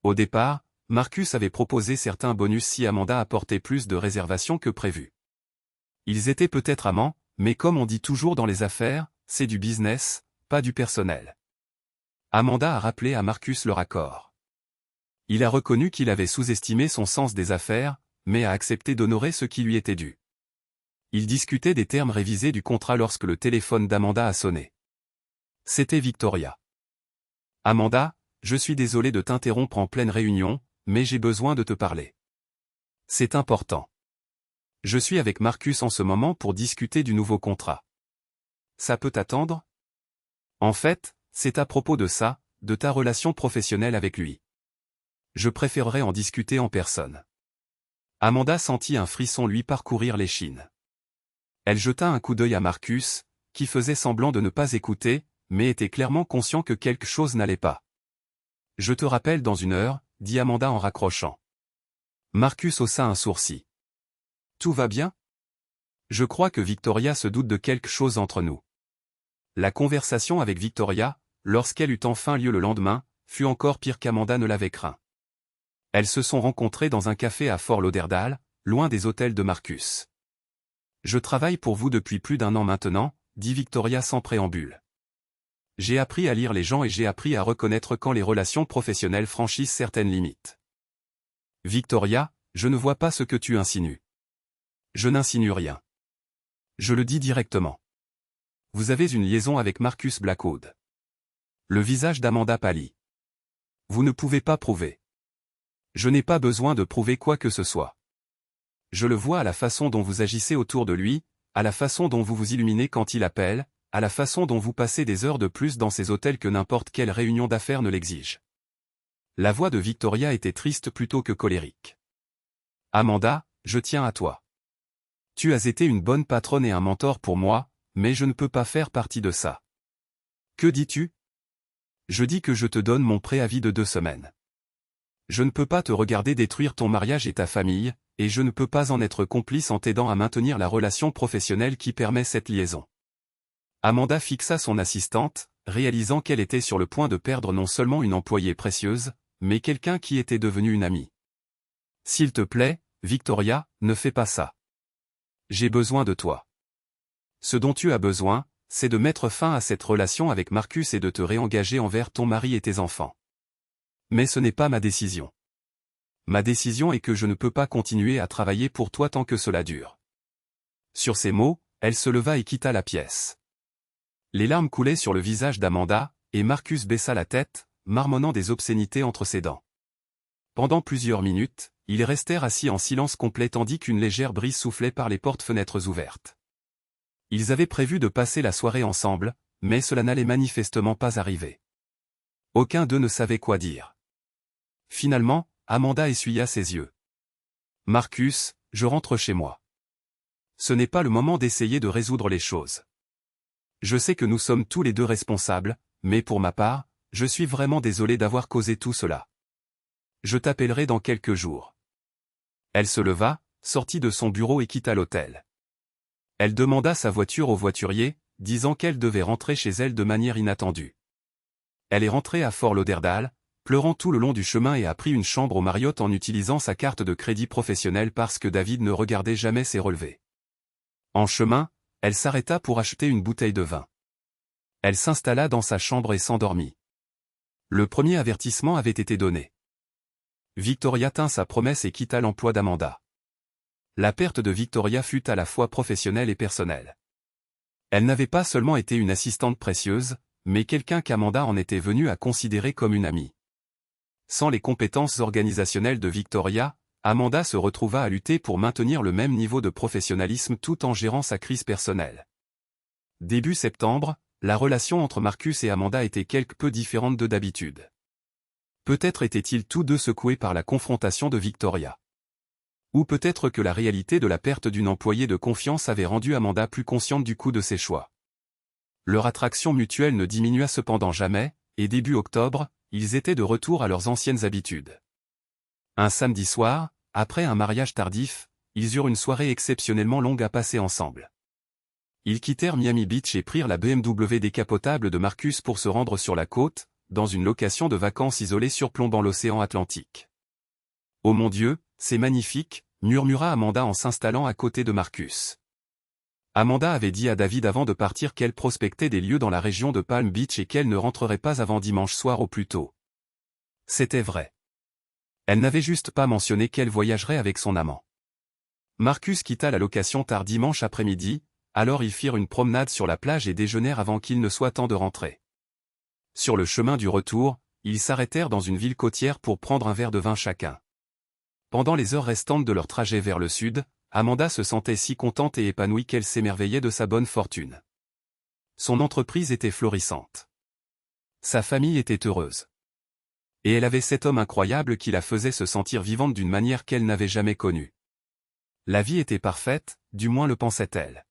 Au départ, Marcus avait proposé certains bonus si Amanda apportait plus de réservations que prévu. Ils étaient peut-être amants, mais comme on dit toujours dans les affaires, c'est du business, pas du personnel. Amanda a rappelé à Marcus leur accord. Il a reconnu qu'il avait sous-estimé son sens des affaires, mais a accepté d'honorer ce qui lui était dû. Il discutait des termes révisés du contrat lorsque le téléphone d'Amanda a sonné. C'était Victoria. « Amanda, je suis désolé de t'interrompre en pleine réunion, mais j'ai besoin de te parler. C'est important. Je suis avec Marcus en ce moment pour discuter du nouveau contrat. Ça peut attendre ? En fait, c'est à propos de ça, de ta relation professionnelle avec lui. Je préférerais en discuter en personne. » Amanda sentit un frisson lui parcourir l'échine. Elle jeta un coup d'œil à Marcus, qui faisait semblant de ne pas écouter, mais était clairement conscient que quelque chose n'allait pas. « Je te rappelle dans 1 heure, » dit Amanda en raccrochant. Marcus haussa un sourcil. « Tout va bien ? Je crois que Victoria se doute de quelque chose entre nous. » La conversation avec Victoria, lorsqu'elle eut enfin lieu le lendemain, fut encore pire qu'Amanda ne l'avait craint. Elles se sont rencontrées dans un café à Fort Lauderdale, loin des hôtels de Marcus. « Je travaille pour vous depuis plus d'1 an maintenant, » dit Victoria sans préambule. « J'ai appris à lire les gens et j'ai appris à reconnaître quand les relations professionnelles franchissent certaines limites. » Victoria, je ne vois pas ce que tu insinues. Je n'insinue rien. Je le dis directement. Vous avez une liaison avec Marcus Blackwood. Le visage d'Amanda pâlit. Vous ne pouvez pas prouver. Je n'ai pas besoin de prouver quoi que ce soit. Je le vois à la façon dont vous agissez autour de lui, à la façon dont vous vous illuminez quand il appelle, à la façon dont vous passez des heures de plus dans ces hôtels que n'importe quelle réunion d'affaires ne l'exige. La voix de Victoria était triste plutôt que colérique. Amanda, je tiens à toi. Tu as été une bonne patronne et un mentor pour moi, mais je ne peux pas faire partie de ça. Que dis-tu ? Je dis que je te donne mon préavis de 2 semaines. Je ne peux pas te regarder détruire ton mariage et ta famille, et je ne peux pas en être complice en t'aidant à maintenir la relation professionnelle qui permet cette liaison. Amanda fixa son assistante, réalisant qu'elle était sur le point de perdre non seulement une employée précieuse, mais quelqu'un qui était devenu une amie. S'il te plaît, Victoria, ne fais pas ça. J'ai besoin de toi. Ce dont tu as besoin, c'est de mettre fin à cette relation avec Marcus et de te réengager envers ton mari et tes enfants. Mais ce n'est pas ma décision. Ma décision est que je ne peux pas continuer à travailler pour toi tant que cela dure. Sur ces mots, elle se leva et quitta la pièce. Les larmes coulaient sur le visage d'Amanda, et Marcus baissa la tête, marmonnant des obscénités entre ses dents. Pendant plusieurs minutes, ils restèrent assis en silence complet tandis qu'une légère brise soufflait par les portes-fenêtres ouvertes. Ils avaient prévu de passer la soirée ensemble, mais cela n'allait manifestement pas arriver. Aucun d'eux ne savait quoi dire. Finalement, Amanda essuya ses yeux. « Marcus, je rentre chez moi. Ce n'est pas le moment d'essayer de résoudre les choses. Je sais que nous sommes tous les deux responsables, mais pour ma part, je suis vraiment désolé d'avoir causé tout cela. Je t'appellerai dans quelques jours. » Elle se leva, sortit de son bureau et quitta l'hôtel. Elle demanda sa voiture au voiturier, disant qu'elle devait rentrer chez elle de manière inattendue. Elle est rentrée à Fort Lauderdale, pleurant tout le long du chemin et a pris une chambre au Marriott en utilisant sa carte de crédit professionnelle parce que David ne regardait jamais ses relevés. En chemin, elle s'arrêta pour acheter une bouteille de vin. Elle s'installa dans sa chambre et s'endormit. Le premier avertissement avait été donné. Victoria tint sa promesse et quitta l'emploi d'Amanda. La perte de Victoria fut à la fois professionnelle et personnelle. Elle n'avait pas seulement été une assistante précieuse, mais quelqu'un qu'Amanda en était venue à considérer comme une amie. Sans les compétences organisationnelles de Victoria, Amanda se retrouva à lutter pour maintenir le même niveau de professionnalisme tout en gérant sa crise personnelle. Début septembre, la relation entre Marcus et Amanda était quelque peu différente de d'habitude. Peut-être étaient-ils tous deux secoués par la confrontation de Victoria. Ou peut-être que la réalité de la perte d'une employée de confiance avait rendu Amanda plus consciente du coût de ses choix. Leur attraction mutuelle ne diminua cependant jamais, et début octobre, ils étaient de retour à leurs anciennes habitudes. Un samedi soir, après un mariage tardif, ils eurent une soirée exceptionnellement longue à passer ensemble. Ils quittèrent Miami Beach et prirent la BMW décapotable de Marcus pour se rendre sur la côte, dans une location de vacances isolée surplombant l'océan Atlantique. « Oh mon Dieu, c'est magnifique !» murmura Amanda en s'installant à côté de Marcus. Amanda avait dit à David avant de partir qu'elle prospectait des lieux dans la région de Palm Beach et qu'elle ne rentrerait pas avant dimanche soir au plus tôt. C'était vrai. Elle n'avait juste pas mentionné qu'elle voyagerait avec son amant. Marcus quitta la location tard dimanche après-midi, alors ils firent une promenade sur la plage et déjeunèrent avant qu'il ne soit temps de rentrer. Sur le chemin du retour, ils s'arrêtèrent dans une ville côtière pour prendre un verre de vin chacun. Pendant les heures restantes de leur trajet vers le sud, Amanda se sentait si contente et épanouie qu'elle s'émerveillait de sa bonne fortune. Son entreprise était florissante. Sa famille était heureuse. Et elle avait cet homme incroyable qui la faisait se sentir vivante d'une manière qu'elle n'avait jamais connue. La vie était parfaite, du moins le pensait-elle.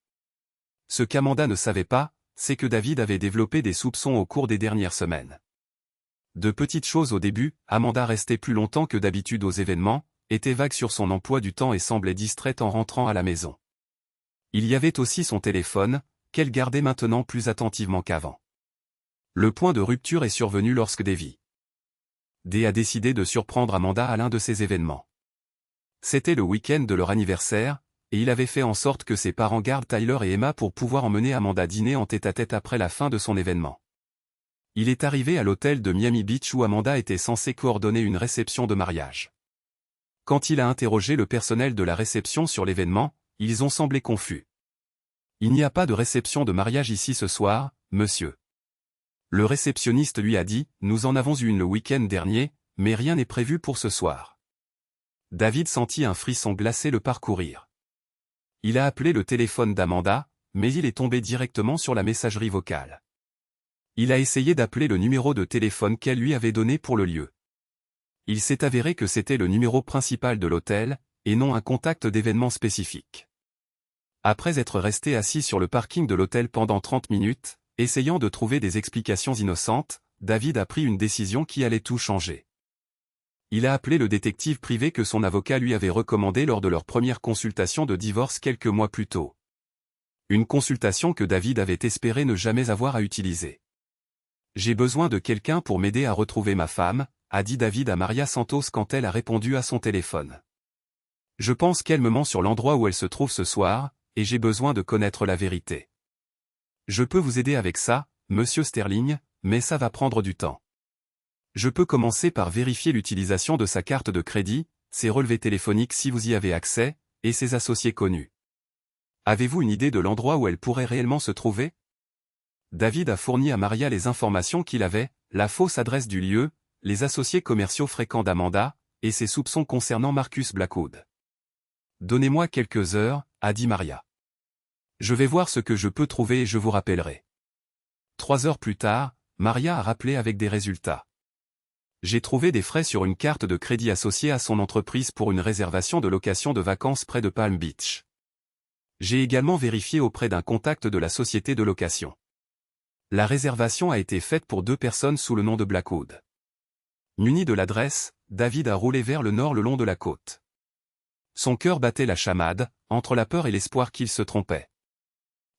Ce qu'Amanda ne savait pas, c'est que David avait développé des soupçons au cours des dernières semaines. De petites choses au début, Amanda restait plus longtemps que d'habitude aux événements, était vague sur son emploi du temps et semblait distraite en rentrant à la maison. Il y avait aussi son téléphone, qu'elle gardait maintenant plus attentivement qu'avant. Le point de rupture est survenu lorsque Davy a décidé de surprendre Amanda à l'un de ces événements. C'était le week-end de leur anniversaire, et il avait fait en sorte que ses parents gardent Tyler et Emma pour pouvoir emmener Amanda dîner en tête-à-tête après la fin de son événement. Il est arrivé à l'hôtel de Miami Beach où Amanda était censée coordonner une réception de mariage. Quand il a interrogé le personnel de la réception sur l'événement, ils ont semblé confus. « Il n'y a pas de réception de mariage ici ce soir, monsieur. » Le réceptionniste lui a dit « Nous en avons eu une le week-end dernier, mais rien n'est prévu pour ce soir. » David sentit un frisson glacé le parcourir. Il a appelé le téléphone d'Amanda, mais il est tombé directement sur la messagerie vocale. Il a essayé d'appeler le numéro de téléphone qu'elle lui avait donné pour le lieu. Il s'est avéré que c'était le numéro principal de l'hôtel, et non un contact d'événement spécifique. Après être resté assis sur le parking de l'hôtel pendant 30 minutes, essayant de trouver des explications innocentes, David a pris une décision qui allait tout changer. Il a appelé le détective privé que son avocat lui avait recommandé lors de leur première consultation de divorce quelques mois plus tôt. Une consultation que David avait espéré ne jamais avoir à utiliser. « J'ai besoin de quelqu'un pour m'aider à retrouver ma femme », a dit David à Maria Santos quand elle a répondu à son téléphone. « Je pense qu'elle me ment sur l'endroit où elle se trouve ce soir, et j'ai besoin de connaître la vérité. Je peux vous aider avec ça, monsieur Sterling, mais ça va prendre du temps. Je peux commencer par vérifier l'utilisation de sa carte de crédit, ses relevés téléphoniques si vous y avez accès, et ses associés connus. Avez-vous une idée de l'endroit où elle pourrait réellement se trouver ?» David a fourni à Maria les informations qu'il avait, la fausse adresse du lieu, les associés commerciaux fréquents d'Amanda, et ses soupçons concernant Marcus Blackwood. « Donnez-moi quelques heures, » a dit Maria. « Je vais voir ce que je peux trouver et je vous rappellerai. » 3 heures plus tard, Maria a rappelé avec des résultats. « J'ai trouvé des frais sur une carte de crédit associée à son entreprise pour une réservation de location de vacances près de Palm Beach. J'ai également vérifié auprès d'un contact de la société de location. La réservation a été faite pour 2 personnes sous le nom de Blackwood. » Muni de l'adresse, David a roulé vers le nord le long de la côte. Son cœur battait la chamade, entre la peur et l'espoir qu'il se trompait.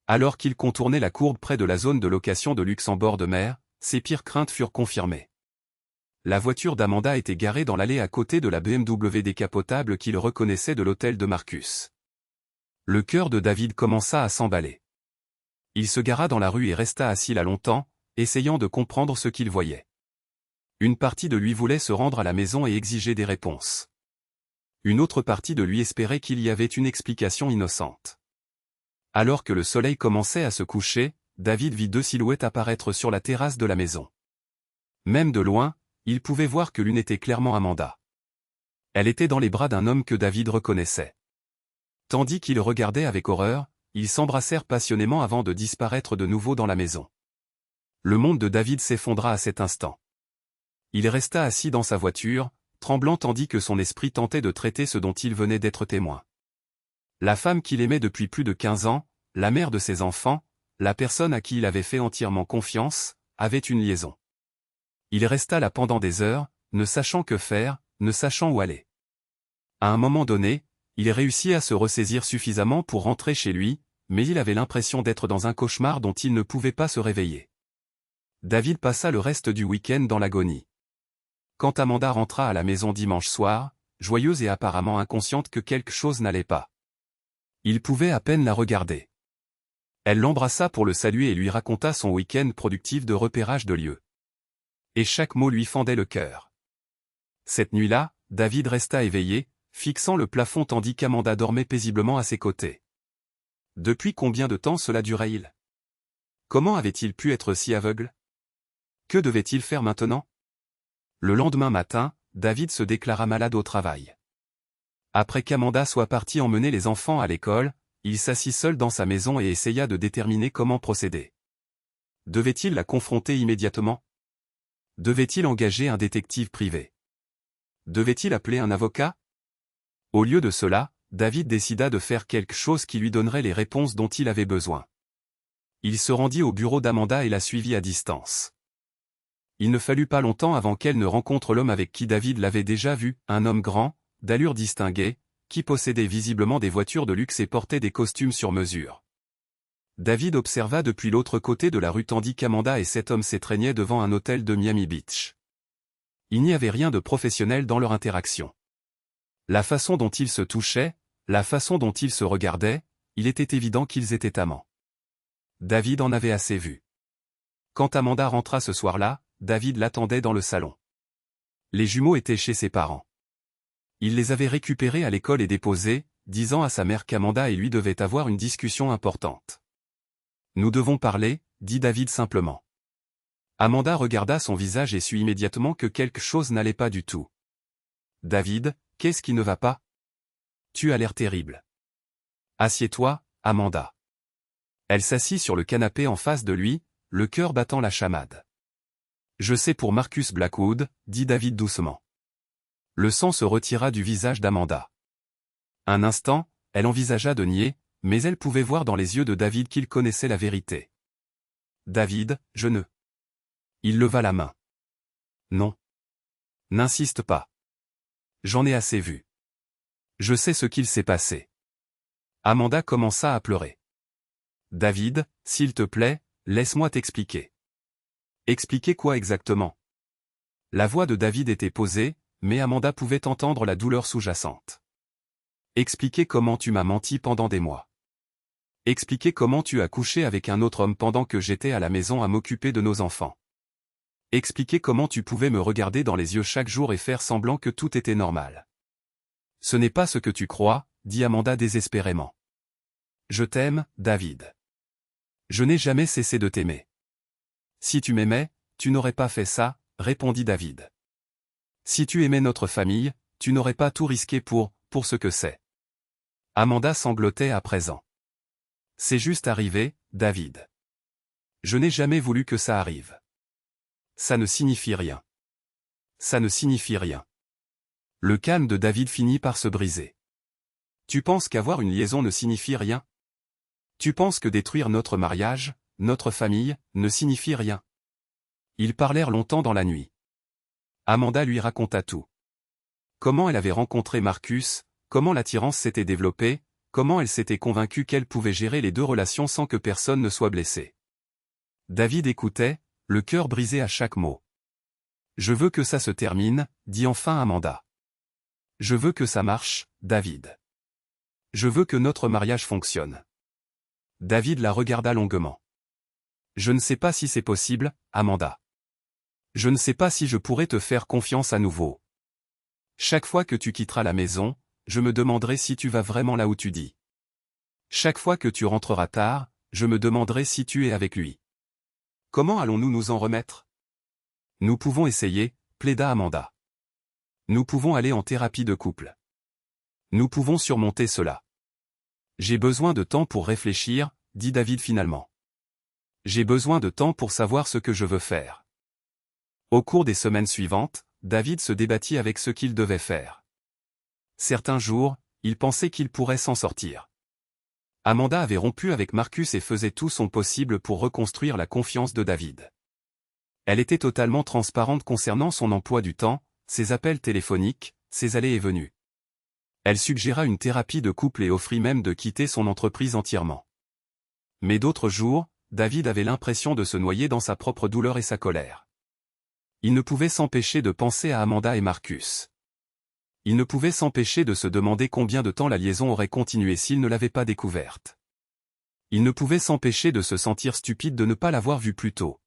Alors qu'il contournait la courbe près de la zone de location de luxe en bord de mer, ses pires craintes furent confirmées. La voiture d'Amanda était garée dans l'allée à côté de la BMW décapotable qu'il reconnaissait de l'hôtel de Marcus. Le cœur de David commença à s'emballer. Il se gara dans la rue et resta assis là longtemps, essayant de comprendre ce qu'il voyait. Une partie de lui voulait se rendre à la maison et exiger des réponses. Une autre partie de lui espérait qu'il y avait une explication innocente. Alors que le soleil commençait à se coucher, David vit deux silhouettes apparaître sur la terrasse de la maison. Même de loin, il pouvait voir que l'une était clairement Amanda. Elle était dans les bras d'un homme que David reconnaissait. Tandis qu'il regardait avec horreur, ils s'embrassèrent passionnément avant de disparaître de nouveau dans la maison. Le monde de David s'effondra à cet instant. Il resta assis dans sa voiture, tremblant tandis que son esprit tentait de traiter ce dont il venait d'être témoin. La femme qu'il aimait depuis plus de 15 ans, la mère de ses enfants, la personne à qui il avait fait entièrement confiance, avait une liaison. Il resta là pendant des heures, ne sachant que faire, ne sachant où aller. À un moment donné, il réussit à se ressaisir suffisamment pour rentrer chez lui, mais il avait l'impression d'être dans un cauchemar dont il ne pouvait pas se réveiller. David passa le reste du week-end dans l'agonie. Quand Amanda rentra à la maison dimanche soir, joyeuse et apparemment inconsciente que quelque chose n'allait pas. Il pouvait à peine la regarder. Elle l'embrassa pour le saluer et lui raconta son week-end productif de repérage de lieux. Et chaque mot lui fendait le cœur. Cette nuit-là, David resta éveillé, fixant le plafond tandis qu'Amanda dormait paisiblement à ses côtés. Depuis combien de temps cela durait-il? Comment avait-il pu être si aveugle? Que devait-il faire maintenant? Le lendemain matin, David se déclara malade au travail. Après qu'Amanda soit partie emmener les enfants à l'école, il s'assit seul dans sa maison et essaya de déterminer comment procéder. Devait-il la confronter immédiatement? Devait-il engager un détective privé? Devait-il appeler un avocat? Au lieu de cela, David décida de faire quelque chose qui lui donnerait les réponses dont il avait besoin. Il se rendit au bureau d'Amanda et la suivit à distance. Il ne fallut pas longtemps avant qu'elle ne rencontre l'homme avec qui David l'avait déjà vu, un homme grand, d'allure distinguée, qui possédait visiblement des voitures de luxe et portait des costumes sur mesure. David observa depuis l'autre côté de la rue tandis qu'Amanda et cet homme s'étreignaient devant un hôtel de Miami Beach. Il n'y avait rien de professionnel dans leur interaction. La façon dont ils se touchaient, la façon dont ils se regardaient, il était évident qu'ils étaient amants. David en avait assez vu. Quand Amanda rentra ce soir-là, David l'attendait dans le salon. Les jumeaux étaient chez ses parents. Il les avait récupérés à l'école et déposés, disant à sa mère qu'Amanda et lui devaient avoir une discussion importante. « Nous devons parler », dit David simplement. Amanda regarda son visage et sut immédiatement que quelque chose n'allait pas du tout. « David, qu'est-ce qui ne va pas? Tu as l'air terrible. »« Assieds-toi, Amanda. » Elle s'assit sur le canapé en face de lui, le cœur battant la chamade. « Je sais pour Marcus Blackwood, » dit David doucement. Le sang se retira du visage d'Amanda. Un instant, elle envisagea de nier, mais elle pouvait voir dans les yeux de David qu'il connaissait la vérité. « David, je ne... » Il leva la main. « Non. N'insiste pas. J'en ai assez vu. Je sais ce qu'il s'est passé. » Amanda commença à pleurer. « David, s'il te plaît, laisse-moi t'expliquer. » Expliquer quoi exactement? La voix de David était posée, mais Amanda pouvait entendre la douleur sous-jacente. Expliquer comment tu m'as menti pendant des mois. Expliquer comment tu as couché avec un autre homme pendant que j'étais à la maison à m'occuper de nos enfants. Expliquer comment tu pouvais me regarder dans les yeux chaque jour et faire semblant que tout était normal. Ce n'est pas ce que tu crois, dit Amanda désespérément. Je t'aime, David. Je n'ai jamais cessé de t'aimer. Si tu m'aimais, tu n'aurais pas fait ça, répondit David. Si tu aimais notre famille, tu n'aurais pas tout risqué pour ce que c'est. Amanda sanglotait à présent. C'est juste arrivé, David. Je n'ai jamais voulu que ça arrive. Ça ne signifie rien. Ça ne signifie rien. Le calme de David finit par se briser. Tu penses qu'avoir une liaison ne signifie rien? Tu penses que détruire notre mariage, notre famille, ne signifie rien? Ils parlèrent longtemps dans la nuit. Amanda lui raconta tout. Comment elle avait rencontré Marcus, comment l'attirance s'était développée, comment elle s'était convaincue qu'elle pouvait gérer les deux relations sans que personne ne soit blessé. David écoutait, le cœur brisé à chaque mot. Je veux que ça se termine, dit enfin Amanda. Je veux que ça marche, David. Je veux que notre mariage fonctionne. David la regarda longuement. Je ne sais pas si c'est possible, Amanda. Je ne sais pas si je pourrai te faire confiance à nouveau. Chaque fois que tu quitteras la maison, je me demanderai si tu vas vraiment là où tu dis. Chaque fois que tu rentreras tard, je me demanderai si tu es avec lui. Comment allons-nous nous en remettre? Nous pouvons essayer, plaida Amanda. Nous pouvons aller en thérapie de couple. Nous pouvons surmonter cela. J'ai besoin de temps pour réfléchir, dit David finalement. J'ai besoin de temps pour savoir ce que je veux faire. Au cours des semaines suivantes, David se débattit avec ce qu'il devait faire. Certains jours, il pensait qu'il pourrait s'en sortir. Amanda avait rompu avec Marcus et faisait tout son possible pour reconstruire la confiance de David. Elle était totalement transparente concernant son emploi du temps, ses appels téléphoniques, ses allées et venues. Elle suggéra une thérapie de couple et offrit même de quitter son entreprise entièrement. Mais d'autres jours, David avait l'impression de se noyer dans sa propre douleur et sa colère. Il ne pouvait s'empêcher de penser à Amanda et Marcus. Il ne pouvait s'empêcher de se demander combien de temps la liaison aurait continué s'il ne l'avait pas découverte. Il ne pouvait s'empêcher de se sentir stupide de ne pas l'avoir vue plus tôt.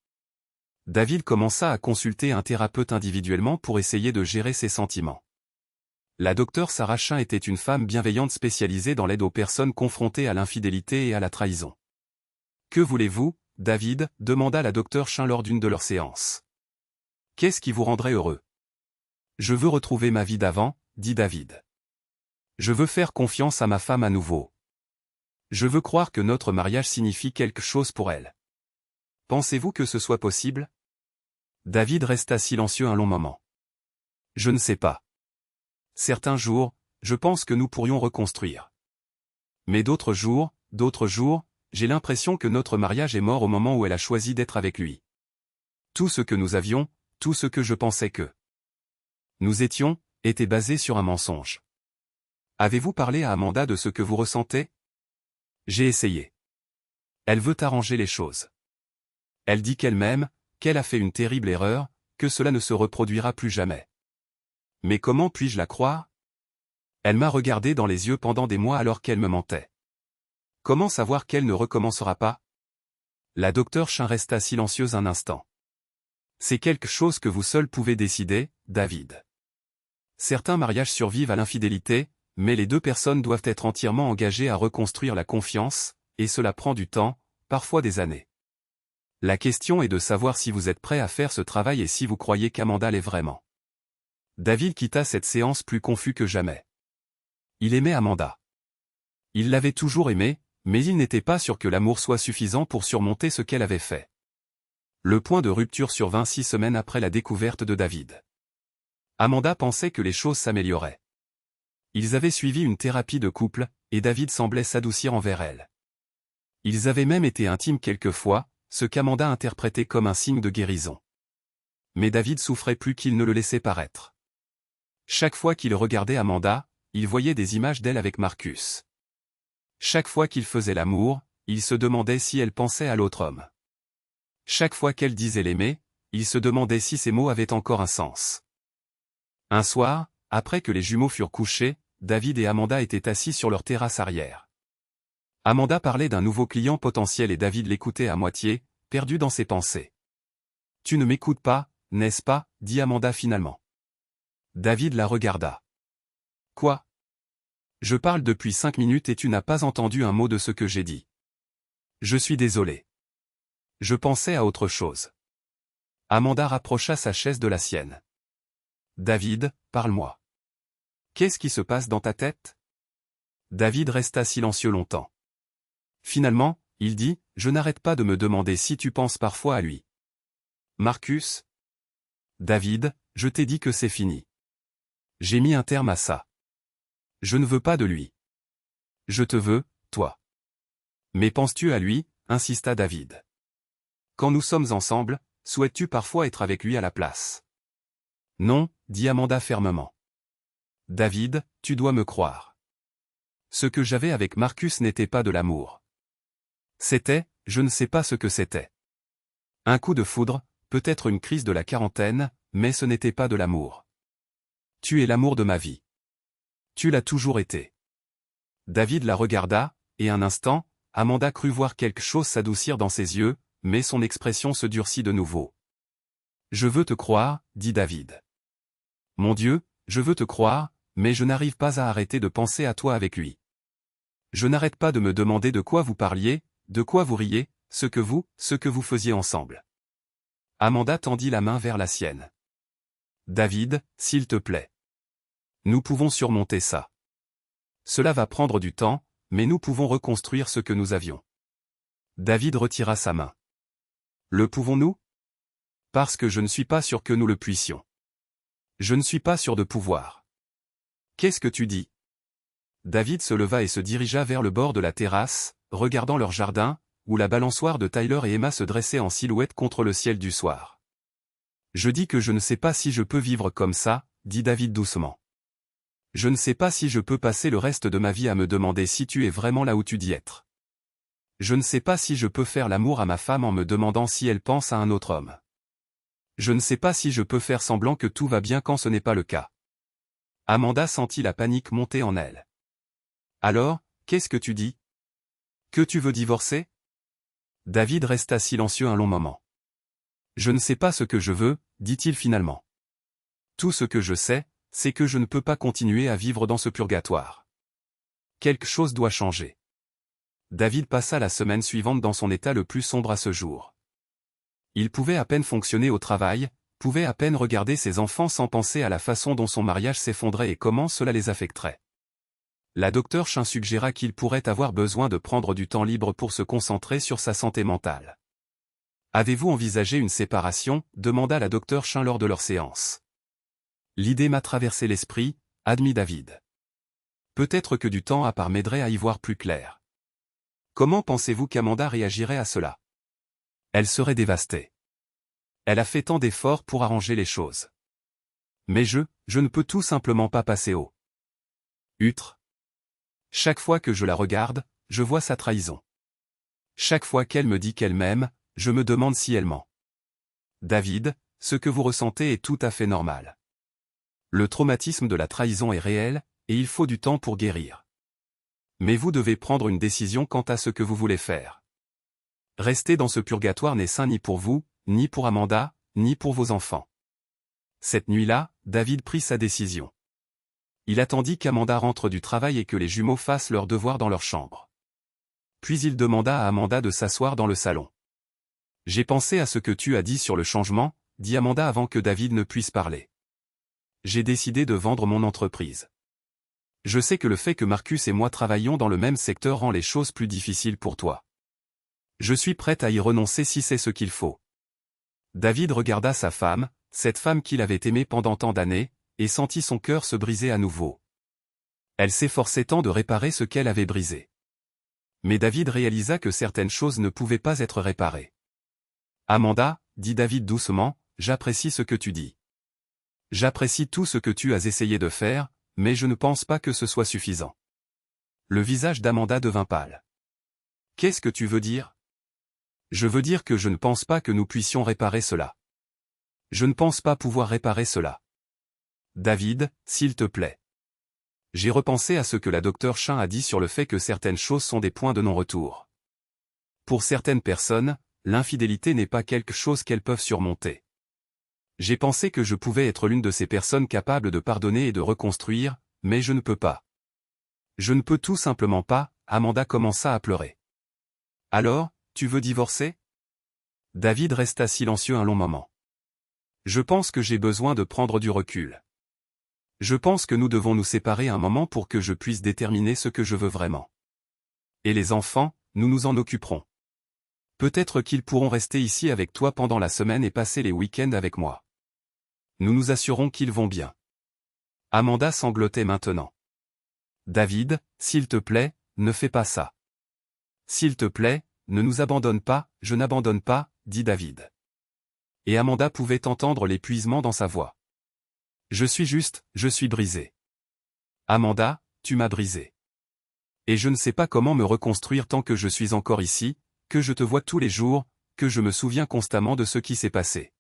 David commença à consulter un thérapeute individuellement pour essayer de gérer ses sentiments. La docteure Sarah Chin était une femme bienveillante spécialisée dans l'aide aux personnes confrontées à l'infidélité et à la trahison. « Que voulez-vous, David ?» demanda la docteure Chin lors d'une de leurs séances. « Qu'est-ce qui vous rendrait heureux ?»« Je veux retrouver ma vie d'avant, » dit David. « Je veux faire confiance à ma femme à nouveau. Je veux croire que notre mariage signifie quelque chose pour elle. Pensez-vous que ce soit possible ?» David resta silencieux un long moment. « Je ne sais pas. Certains jours, je pense que nous pourrions reconstruire. Mais d'autres jours, j'ai l'impression que notre mariage est mort au moment où elle a choisi d'être avec lui. Tout ce que nous avions, tout ce que je pensais que nous étions, était basé sur un mensonge. Avez-vous parlé à Amanda de ce que vous ressentez? J'ai essayé. Elle veut arranger les choses. Elle dit qu'elle m'aime, qu'elle a fait une terrible erreur, que cela ne se reproduira plus jamais. Mais comment puis-je la croire? Elle m'a regardé dans les yeux pendant des mois alors qu'elle me mentait. Comment savoir qu'elle ne recommencera pas? La docteure Chin resta silencieuse un instant. C'est quelque chose que vous seul pouvez décider, David. Certains mariages survivent à l'infidélité, mais les deux personnes doivent être entièrement engagées à reconstruire la confiance, et cela prend du temps, parfois des années. La question est de savoir si vous êtes prêt à faire ce travail et si vous croyez qu'Amanda l'est vraiment. David quitta cette séance plus confus que jamais. Il aimait Amanda. Il l'avait toujours aimée, mais il n'était pas sûr que l'amour soit suffisant pour surmonter ce qu'elle avait fait. Le point de rupture survint 6 semaines après la découverte de David. Amanda pensait que les choses s'amélioraient. Ils avaient suivi une thérapie de couple, et David semblait s'adoucir envers elle. Ils avaient même été intimes quelquefois, ce qu'Amanda interprétait comme un signe de guérison. Mais David souffrait plus qu'il ne le laissait paraître. Chaque fois qu'il regardait Amanda, il voyait des images d'elle avec Marcus. Chaque fois qu'il faisait l'amour, il se demandait si elle pensait à l'autre homme. Chaque fois qu'elle disait l'aimer, il se demandait si ces mots avaient encore un sens. Un soir, après que les jumeaux furent couchés, David et Amanda étaient assis sur leur terrasse arrière. Amanda parlait d'un nouveau client potentiel et David l'écoutait à moitié, perdu dans ses pensées. « Tu ne m'écoutes pas, n'est-ce pas ?» dit Amanda finalement. David la regarda. « Quoi ? Je parle depuis 5 minutes et tu n'as pas entendu un mot de ce que j'ai dit. Je suis désolé. Je pensais à autre chose. » Amanda rapprocha sa chaise de la sienne. « David, parle-moi. Qu'est-ce qui se passe dans ta tête ?» David resta silencieux longtemps. Finalement, il dit, « Je n'arrête pas de me demander si tu penses parfois à lui. » Marcus ? David, je t'ai dit que c'est fini. J'ai mis un terme à ça. Je ne veux pas de lui. Je te veux, toi. Mais penses-tu à lui ? Insista David. Quand nous sommes ensemble, souhaites-tu parfois être avec lui à la place ? Non, dit Amanda fermement. David, tu dois me croire. Ce que j'avais avec Marcus n'était pas de l'amour. C'était, je ne sais pas ce que c'était. Un coup de foudre, peut-être une crise de la quarantaine, mais ce n'était pas de l'amour. Tu es l'amour de ma vie. Tu l'as toujours été. David la regarda, et un instant, Amanda crut voir quelque chose s'adoucir dans ses yeux, mais son expression se durcit de nouveau. Je veux te croire, dit David. Mon Dieu, je veux te croire, mais je n'arrive pas à arrêter de penser à toi avec lui. Je n'arrête pas de me demander de quoi vous parliez, de quoi vous riez, ce que vous faisiez ensemble. Amanda tendit la main vers la sienne. David, s'il te plaît. Nous pouvons surmonter ça. Cela va prendre du temps, mais nous pouvons reconstruire ce que nous avions. David retira sa main. Le pouvons-nous? Parce que je ne suis pas sûr que nous le puissions. Je ne suis pas sûr de pouvoir. Qu'est-ce que tu dis? David se leva et se dirigea vers le bord de la terrasse, regardant leur jardin, où la balançoire de Tyler et Emma se dressait en silhouette contre le ciel du soir. Je dis que je ne sais pas si je peux vivre comme ça, dit David doucement. Je ne sais pas si je peux passer le reste de ma vie à me demander si tu es vraiment là où tu dis être. Je ne sais pas si je peux faire l'amour à ma femme en me demandant si elle pense à un autre homme. Je ne sais pas si je peux faire semblant que tout va bien quand ce n'est pas le cas. Amanda sentit la panique monter en elle. Alors, qu'est-ce que tu dis? Que tu veux divorcer? David resta silencieux un long moment. Je ne sais pas ce que je veux, dit-il finalement. Tout ce que je sais, c'est que je ne peux pas continuer à vivre dans ce purgatoire. Quelque chose doit changer. David passa la semaine suivante dans son état le plus sombre à ce jour. Il pouvait à peine fonctionner au travail, pouvait à peine regarder ses enfants sans penser à la façon dont son mariage s'effondrait et comment cela les affecterait. La docteure Chin suggéra qu'il pourrait avoir besoin de prendre du temps libre pour se concentrer sur sa santé mentale. « Avez-vous envisagé une séparation ?» demanda la docteure Chin lors de leur séance. L'idée m'a traversé l'esprit, admit David. Peut-être que du temps à part m'aiderait à y voir plus clair. Comment pensez-vous qu'Amanda réagirait à cela? Elle serait dévastée. Elle a fait tant d'efforts pour arranger les choses. Mais je ne peux tout simplement pas passer au outre. Chaque fois que je la regarde, je vois sa trahison. Chaque fois qu'elle me dit qu'elle m'aime, je me demande si elle ment. David, ce que vous ressentez est tout à fait normal. Le traumatisme de la trahison est réel, et il faut du temps pour guérir. Mais vous devez prendre une décision quant à ce que vous voulez faire. Rester dans ce purgatoire n'est sain ni pour vous, ni pour Amanda, ni pour vos enfants. Cette nuit-là, David prit sa décision. Il attendit qu'Amanda rentre du travail et que les jumeaux fassent leurs devoirs dans leur chambre. Puis il demanda à Amanda de s'asseoir dans le salon. « J'ai pensé à ce que tu as dit sur le changement, » dit Amanda avant que David ne puisse parler. « J'ai décidé de vendre mon entreprise. Je sais que le fait que Marcus et moi travaillions dans le même secteur rend les choses plus difficiles pour toi. Je suis prête à y renoncer si c'est ce qu'il faut. » David regarda sa femme, cette femme qu'il avait aimée pendant tant d'années, et sentit son cœur se briser à nouveau. Elle s'efforçait tant de réparer ce qu'elle avait brisé. Mais David réalisa que certaines choses ne pouvaient pas être réparées. « Amanda, » dit David doucement, « j'apprécie ce que tu dis. J'apprécie tout ce que tu as essayé de faire, mais je ne pense pas que ce soit suffisant. » Le visage d'Amanda devint pâle. « Qu'est-ce que tu veux dire? » Je veux dire que je ne pense pas que nous puissions réparer cela. Je ne pense pas pouvoir réparer cela. David, s'il te plaît. J'ai repensé à ce que la docteure Chin a dit sur le fait que certaines choses sont des points de non-retour. Pour certaines personnes, l'infidélité n'est pas quelque chose qu'elles peuvent surmonter. J'ai pensé que je pouvais être l'une de ces personnes capables de pardonner et de reconstruire, mais je ne peux pas. Je ne peux tout simplement pas, Amanda commença à pleurer. Alors, tu veux divorcer? David resta silencieux un long moment. Je pense que j'ai besoin de prendre du recul. Je pense que nous devons nous séparer un moment pour que je puisse déterminer ce que je veux vraiment. Et les enfants, nous nous en occuperons. Peut-être qu'ils pourront rester ici avec toi pendant la semaine et passer les week-ends avec moi. Nous nous assurons qu'ils vont bien. Amanda sanglotait maintenant. David, s'il te plaît, ne fais pas ça. S'il te plaît, ne nous abandonne pas, je n'abandonne pas, dit David. Et Amanda pouvait entendre l'épuisement dans sa voix. Je suis brisé. Amanda, tu m'as brisé. Et je ne sais pas comment me reconstruire tant que je suis encore ici, que je te vois tous les jours, que je me souviens constamment de ce qui s'est passé.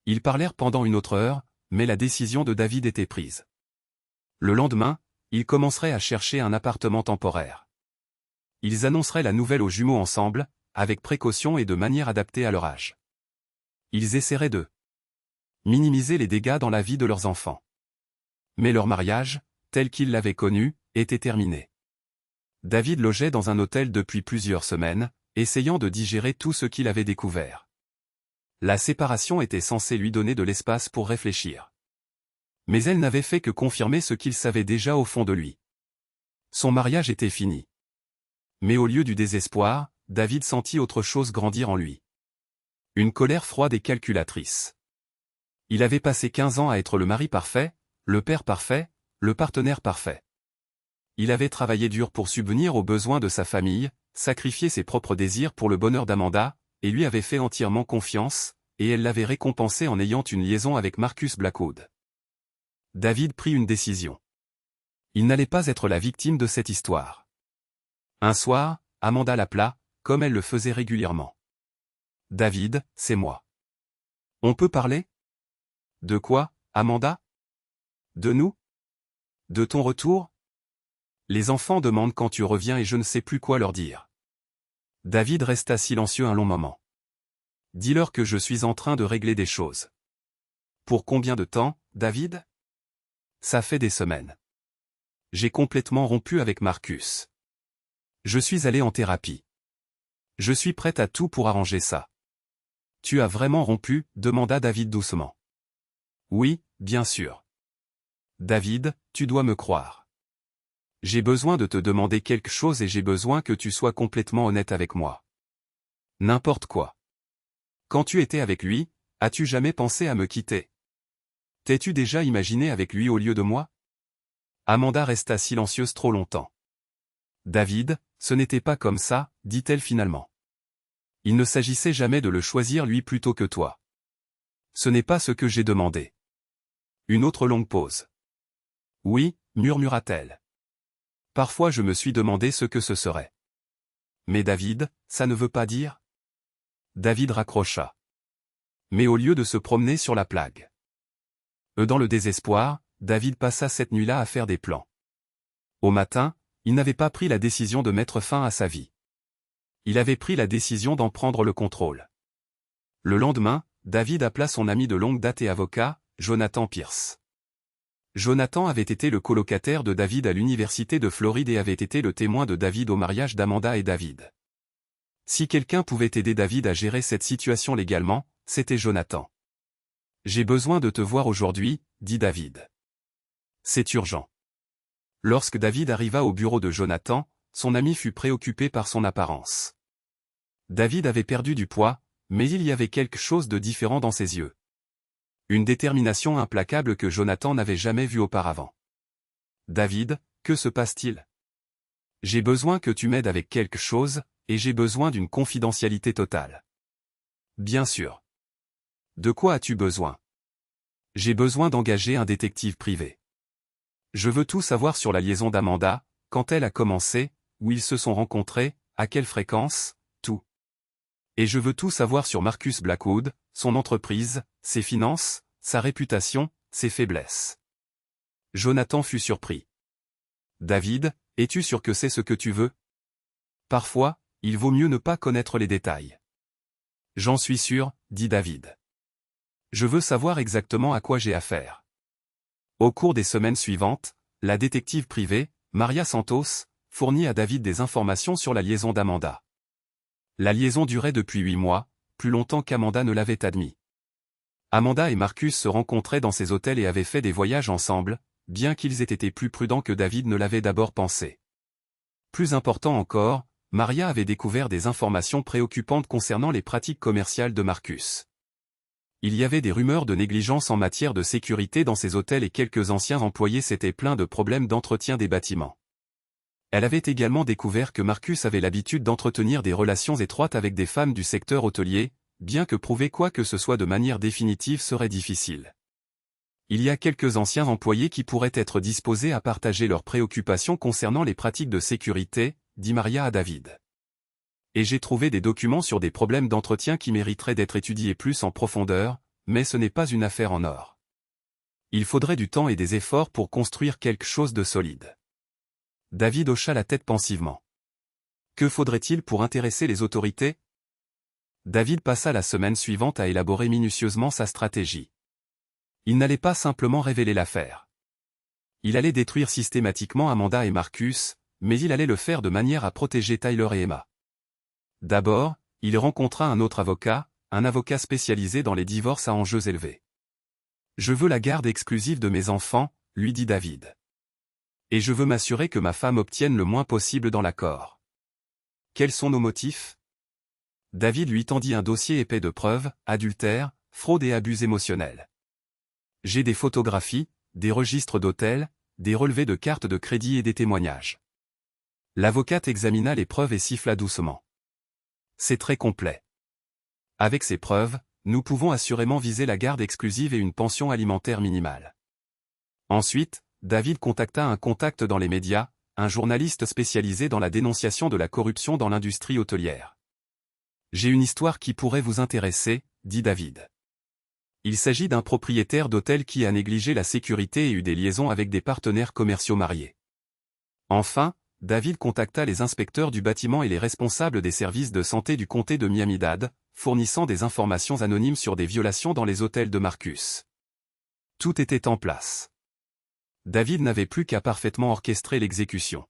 Ils parlèrent pendant une autre heure, mais la décision de David était prise. Le lendemain, ils commenceraient à chercher un appartement temporaire. Ils annonceraient la nouvelle aux jumeaux ensemble, avec précaution et de manière adaptée à leur âge. Ils essaieraient de minimiser les dégâts dans la vie de leurs enfants. Mais leur mariage, tel qu'ils l'avaient connu, était terminé. David logeait dans un hôtel depuis plusieurs semaines, essayant de digérer tout ce qu'il avait découvert. La séparation était censée lui donner de l'espace pour réfléchir. Mais elle n'avait fait que confirmer ce qu'il savait déjà au fond de lui. Son mariage était fini. Mais au lieu du désespoir, David sentit autre chose grandir en lui. Une colère froide et calculatrice. Il avait passé 15 ans à être le mari parfait, le père parfait, le partenaire parfait. Il avait travaillé dur pour subvenir aux besoins de sa famille, sacrifié ses propres désirs pour le bonheur d'Amanda, et lui avait fait entièrement confiance, et elle l'avait récompensé en ayant une liaison avec Marcus Blackwood. David prit une décision. Il n'allait pas être la victime de cette histoire. Un soir, Amanda l'appela, comme elle le faisait régulièrement. « David, c'est moi. On peut parler ? » « De quoi, Amanda ? De nous ? De ton retour ? Les enfants demandent quand tu reviens et je ne sais plus quoi leur dire. » David resta silencieux un long moment. « Dis-leur que je suis en train de régler des choses. »« Pour combien de temps, David ? » ?»« Ça fait des semaines. J'ai complètement rompu avec Marcus. Je suis allé en thérapie. Je suis prête à tout pour arranger ça. »« Tu as vraiment rompu ? » demanda David doucement. « Oui, bien sûr. David, tu dois me croire. J'ai besoin de te demander quelque chose et j'ai besoin que tu sois complètement honnête avec moi. N'importe quoi. Quand tu étais avec lui, as-tu jamais pensé à me quitter ? T'es-tu déjà imaginé avec lui au lieu de moi ? » Amanda resta silencieuse trop longtemps. « David, ce n'était pas comme ça, dit-elle finalement. Il ne s'agissait jamais de le choisir lui plutôt que toi. Ce n'est pas ce que j'ai demandé. » Une autre longue pause. « Oui, murmura-t-elle. Parfois je me suis demandé ce que ce serait. Mais David, ça ne veut pas dire ? » David raccrocha. Mais au lieu de se promener sur la plague. Dans le désespoir, David passa cette nuit-là à faire des plans. Au matin, il n'avait pas pris la décision de mettre fin à sa vie. Il avait pris la décision d'en prendre le contrôle. Le lendemain, David appela son ami de longue date et avocat, Jonathan Pierce. Jonathan avait été le colocataire de David à l'université de Floride et avait été le témoin de David au mariage d'Amanda et David. Si quelqu'un pouvait aider David à gérer cette situation légalement, c'était Jonathan. « J'ai besoin de te voir aujourd'hui, » dit David. « C'est urgent. » Lorsque David arriva au bureau de Jonathan, son ami fut préoccupé par son apparence. David avait perdu du poids, mais il y avait quelque chose de différent dans ses yeux. Une détermination implacable que Jonathan n'avait jamais vue auparavant. « David, que se passe-t-il ? J'ai besoin que tu m'aides avec quelque chose, et j'ai besoin d'une confidentialité totale. » « Bien sûr. De quoi as-tu besoin ? » « J'ai besoin d'engager un détective privé. Je veux tout savoir sur la liaison d'Amanda, quand elle a commencé, où ils se sont rencontrés, à quelle fréquence, tout. Et je veux tout savoir sur Marcus Blackwood, son entreprise, ses finances, sa réputation, ses faiblesses. » Jonathan fut surpris. « David, es-tu sûr que c'est ce que tu veux ? Parfois, il vaut mieux ne pas connaître les détails. »« J'en suis sûr, » dit David. « Je veux savoir exactement à quoi j'ai affaire. » Au cours des semaines suivantes, la détective privée, Maria Santos, fournit à David des informations sur la liaison d'Amanda. La liaison durait depuis 8 mois, plus longtemps qu'Amanda ne l'avait admis. Amanda et Marcus se rencontraient dans ces hôtels et avaient fait des voyages ensemble, bien qu'ils aient été plus prudents que David ne l'avait d'abord pensé. Plus important encore, Maria avait découvert des informations préoccupantes concernant les pratiques commerciales de Marcus. Il y avait des rumeurs de négligence en matière de sécurité dans ces hôtels et quelques anciens employés s'étaient plaints de problèmes d'entretien des bâtiments. Elle avait également découvert que Marcus avait l'habitude d'entretenir des relations étroites avec des femmes du secteur hôtelier, bien que prouver quoi que ce soit de manière définitive serait difficile. Il y a quelques anciens employés qui pourraient être disposés à partager leurs préoccupations concernant les pratiques de sécurité, dit Maria à David. Et j'ai trouvé des documents sur des problèmes d'entretien qui mériteraient d'être étudiés plus en profondeur, mais ce n'est pas une affaire en or. Il faudrait du temps et des efforts pour construire quelque chose de solide. David hocha la tête pensivement. Que faudrait-il pour intéresser les autorités ? David passa la semaine suivante à élaborer minutieusement sa stratégie. Il n'allait pas simplement révéler l'affaire. Il allait détruire systématiquement Amanda et Marcus, mais il allait le faire de manière à protéger Tyler et Emma. D'abord, il rencontra un autre avocat, un avocat spécialisé dans les divorces à enjeux élevés. « Je veux la garde exclusive de mes enfants », lui dit David. « Et je veux m'assurer que ma femme obtienne le moins possible dans l'accord. » Quels sont nos motifs? David lui tendit un dossier épais de preuves, adultère, fraude et abus émotionnels. J'ai des photographies, des registres d'hôtels, des relevés de cartes de crédit et des témoignages. L'avocate examina les preuves et siffla doucement. C'est très complet. Avec ces preuves, nous pouvons assurément viser la garde exclusive et une pension alimentaire minimale. Ensuite, David contacta un contact dans les médias, un journaliste spécialisé dans la dénonciation de la corruption dans l'industrie hôtelière. J'ai une histoire qui pourrait vous intéresser, dit David. Il s'agit d'un propriétaire d'hôtel qui a négligé la sécurité et eu des liaisons avec des partenaires commerciaux mariés. Enfin, David contacta les inspecteurs du bâtiment et les responsables des services de santé du comté de Miami-Dade, fournissant des informations anonymes sur des violations dans les hôtels de Marcus. Tout était en place. David n'avait plus qu'à parfaitement orchestrer l'exécution.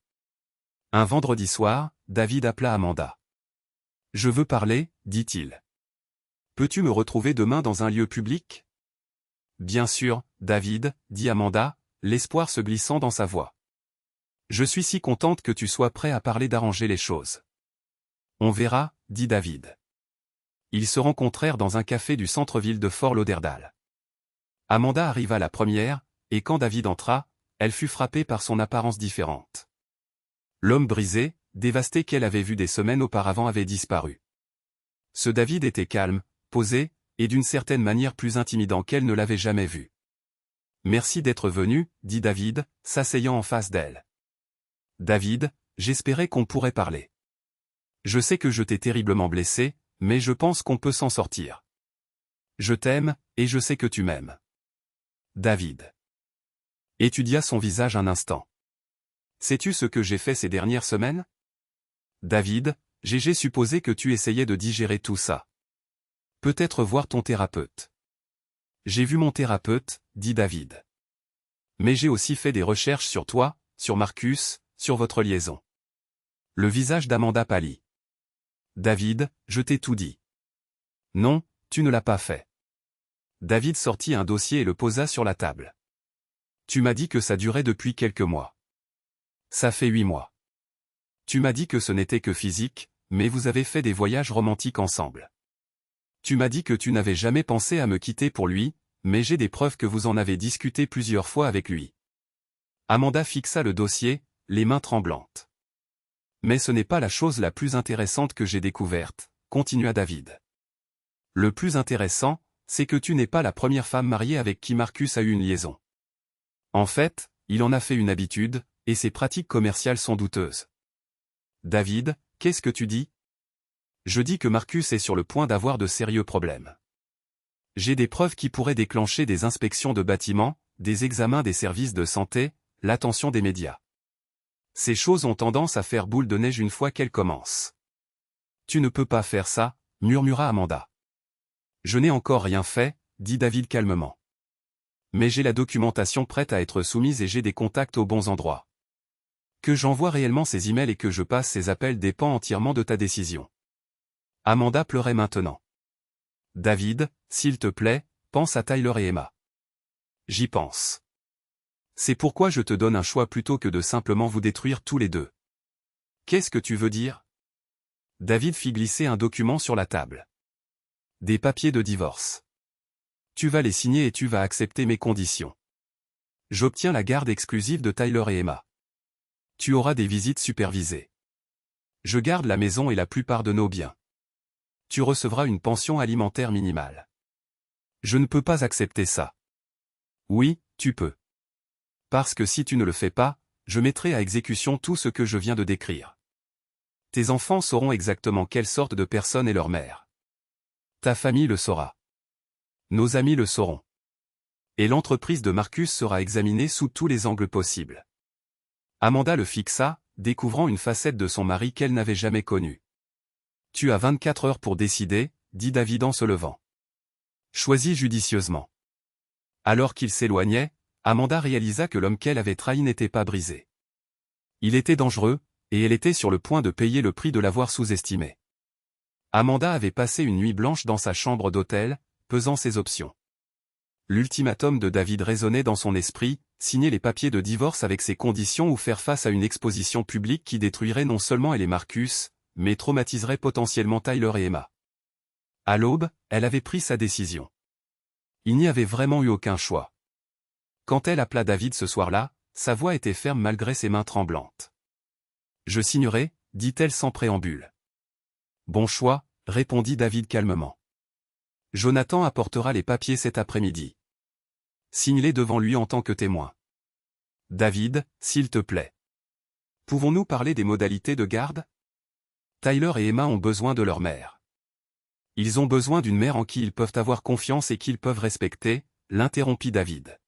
Un vendredi soir, David appela Amanda. « Je veux parler, dit-il. Peux-tu me retrouver demain dans un lieu public? » « Bien sûr, David, dit Amanda, l'espoir se glissant dans sa voix. « Je suis si contente que tu sois prêt à parler d'arranger les choses. »« On verra, dit David. Ils se rencontrèrent dans un café du centre-ville de Fort Lauderdale. Amanda arriva la première, et quand David entra, elle fut frappée par son apparence différente. L'homme brisé, dévasté qu'elle avait vu des semaines auparavant avait disparu. Ce David était calme, posé, et d'une certaine manière plus intimidant qu'elle ne l'avait jamais vu. « Merci d'être venu, dit David, s'asseyant en face d'elle. David, j'espérais qu'on pourrait parler. Je sais que je t'ai terriblement blessé, mais je pense qu'on peut s'en sortir. Je t'aime, et je sais que tu m'aimes. David étudia son visage un instant. Sais-tu ce que j'ai fait ces dernières semaines? David, j'ai supposé que tu essayais de digérer tout ça. Peut-être voir ton thérapeute. J'ai vu mon thérapeute, dit David. Mais j'ai aussi fait des recherches sur toi, sur Marcus, sur votre liaison. Le visage d'Amanda pâlit. David, je t'ai tout dit. Non, tu ne l'as pas fait. David sortit un dossier et le posa sur la table. Tu m'as dit que ça durait depuis quelques mois. Ça fait 8 mois. Tu m'as dit que ce n'était que physique, mais vous avez fait des voyages romantiques ensemble. Tu m'as dit que tu n'avais jamais pensé à me quitter pour lui, mais j'ai des preuves que vous en avez discuté plusieurs fois avec lui. Amanda fixa le dossier, les mains tremblantes. Mais ce n'est pas la chose la plus intéressante que j'ai découverte, continua David. Le plus intéressant, c'est que tu n'es pas la première femme mariée avec qui Marcus a eu une liaison. En fait, il en a fait une habitude, et ses pratiques commerciales sont douteuses. David, qu'est-ce que tu dis? Je dis que Marcus est sur le point d'avoir de sérieux problèmes. J'ai des preuves qui pourraient déclencher des inspections de bâtiments, des examens des services de santé, l'attention des médias. Ces choses ont tendance à faire boule de neige une fois qu'elles commencent. Tu ne peux pas faire ça, murmura Amanda. Je n'ai encore rien fait, dit David calmement. Mais j'ai la documentation prête à être soumise et j'ai des contacts aux bons endroits. Que j'envoie réellement ces emails et que je passe ces appels dépend entièrement de ta décision. Amanda pleurait maintenant. David, s'il te plaît, pense à Tyler et Emma. J'y pense. C'est pourquoi je te donne un choix plutôt que de simplement vous détruire tous les deux. Qu'est-ce que tu veux dire? David fit glisser un document sur la table. Des papiers de divorce. Tu vas les signer et tu vas accepter mes conditions. J'obtiens la garde exclusive de Tyler et Emma. Tu auras des visites supervisées. Je garde la maison et la plupart de nos biens. Tu recevras une pension alimentaire minimale. Je ne peux pas accepter ça. Oui, tu peux. Parce que si tu ne le fais pas, je mettrai à exécution tout ce que je viens de décrire. Tes enfants sauront exactement quelle sorte de personne est leur mère. Ta famille le saura. Nos amis le sauront. Et l'entreprise de Marcus sera examinée sous tous les angles possibles. Amanda le fixa, découvrant une facette de son mari qu'elle n'avait jamais connue. Tu as 24 heures pour décider, dit David en se levant. Choisis judicieusement. Alors qu'il s'éloignait, Amanda réalisa que l'homme qu'elle avait trahi n'était pas brisé. Il était dangereux, et elle était sur le point de payer le prix de l'avoir sous-estimé. Amanda avait passé une nuit blanche dans sa chambre d'hôtel, pesant ses options. L'ultimatum de David résonnait dans son esprit, signer les papiers de divorce avec ses conditions ou faire face à une exposition publique qui détruirait non seulement elle et Marcus, mais traumatiserait potentiellement Tyler et Emma. À l'aube, elle avait pris sa décision. Il n'y avait vraiment eu aucun choix. Quand elle appela David ce soir-là, sa voix était ferme malgré ses mains tremblantes. « Je signerai, dit-elle sans préambule. « Bon choix, répondit David calmement. Jonathan apportera les papiers cet après-midi. Signe-les devant lui en tant que témoin. David, s'il te plaît. Pouvons-nous parler des modalités de garde? Tyler et Emma ont besoin de leur mère. Ils ont besoin d'une mère en qui ils peuvent avoir confiance et qu'ils peuvent respecter, l'interrompit David.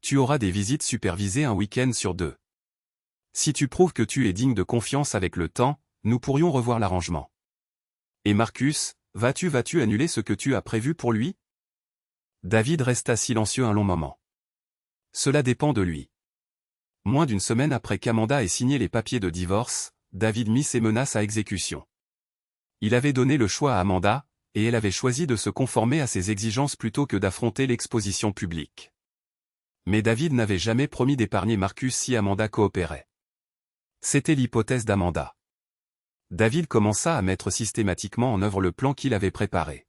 Tu auras des visites supervisées un week-end sur 2. Si tu prouves que tu es digne de confiance avec le temps, nous pourrions revoir l'arrangement. Et Marcus, vas-tu annuler ce que tu as prévu pour lui? David resta silencieux un long moment. Cela dépend de lui. Moins d'une semaine après qu'Amanda ait signé les papiers de divorce, David mit ses menaces à exécution. Il avait donné le choix à Amanda, et elle avait choisi de se conformer à ses exigences plutôt que d'affronter l'exposition publique. Mais David n'avait jamais promis d'épargner Marcus si Amanda coopérait. C'était l'hypothèse d'Amanda. David commença à mettre systématiquement en œuvre le plan qu'il avait préparé.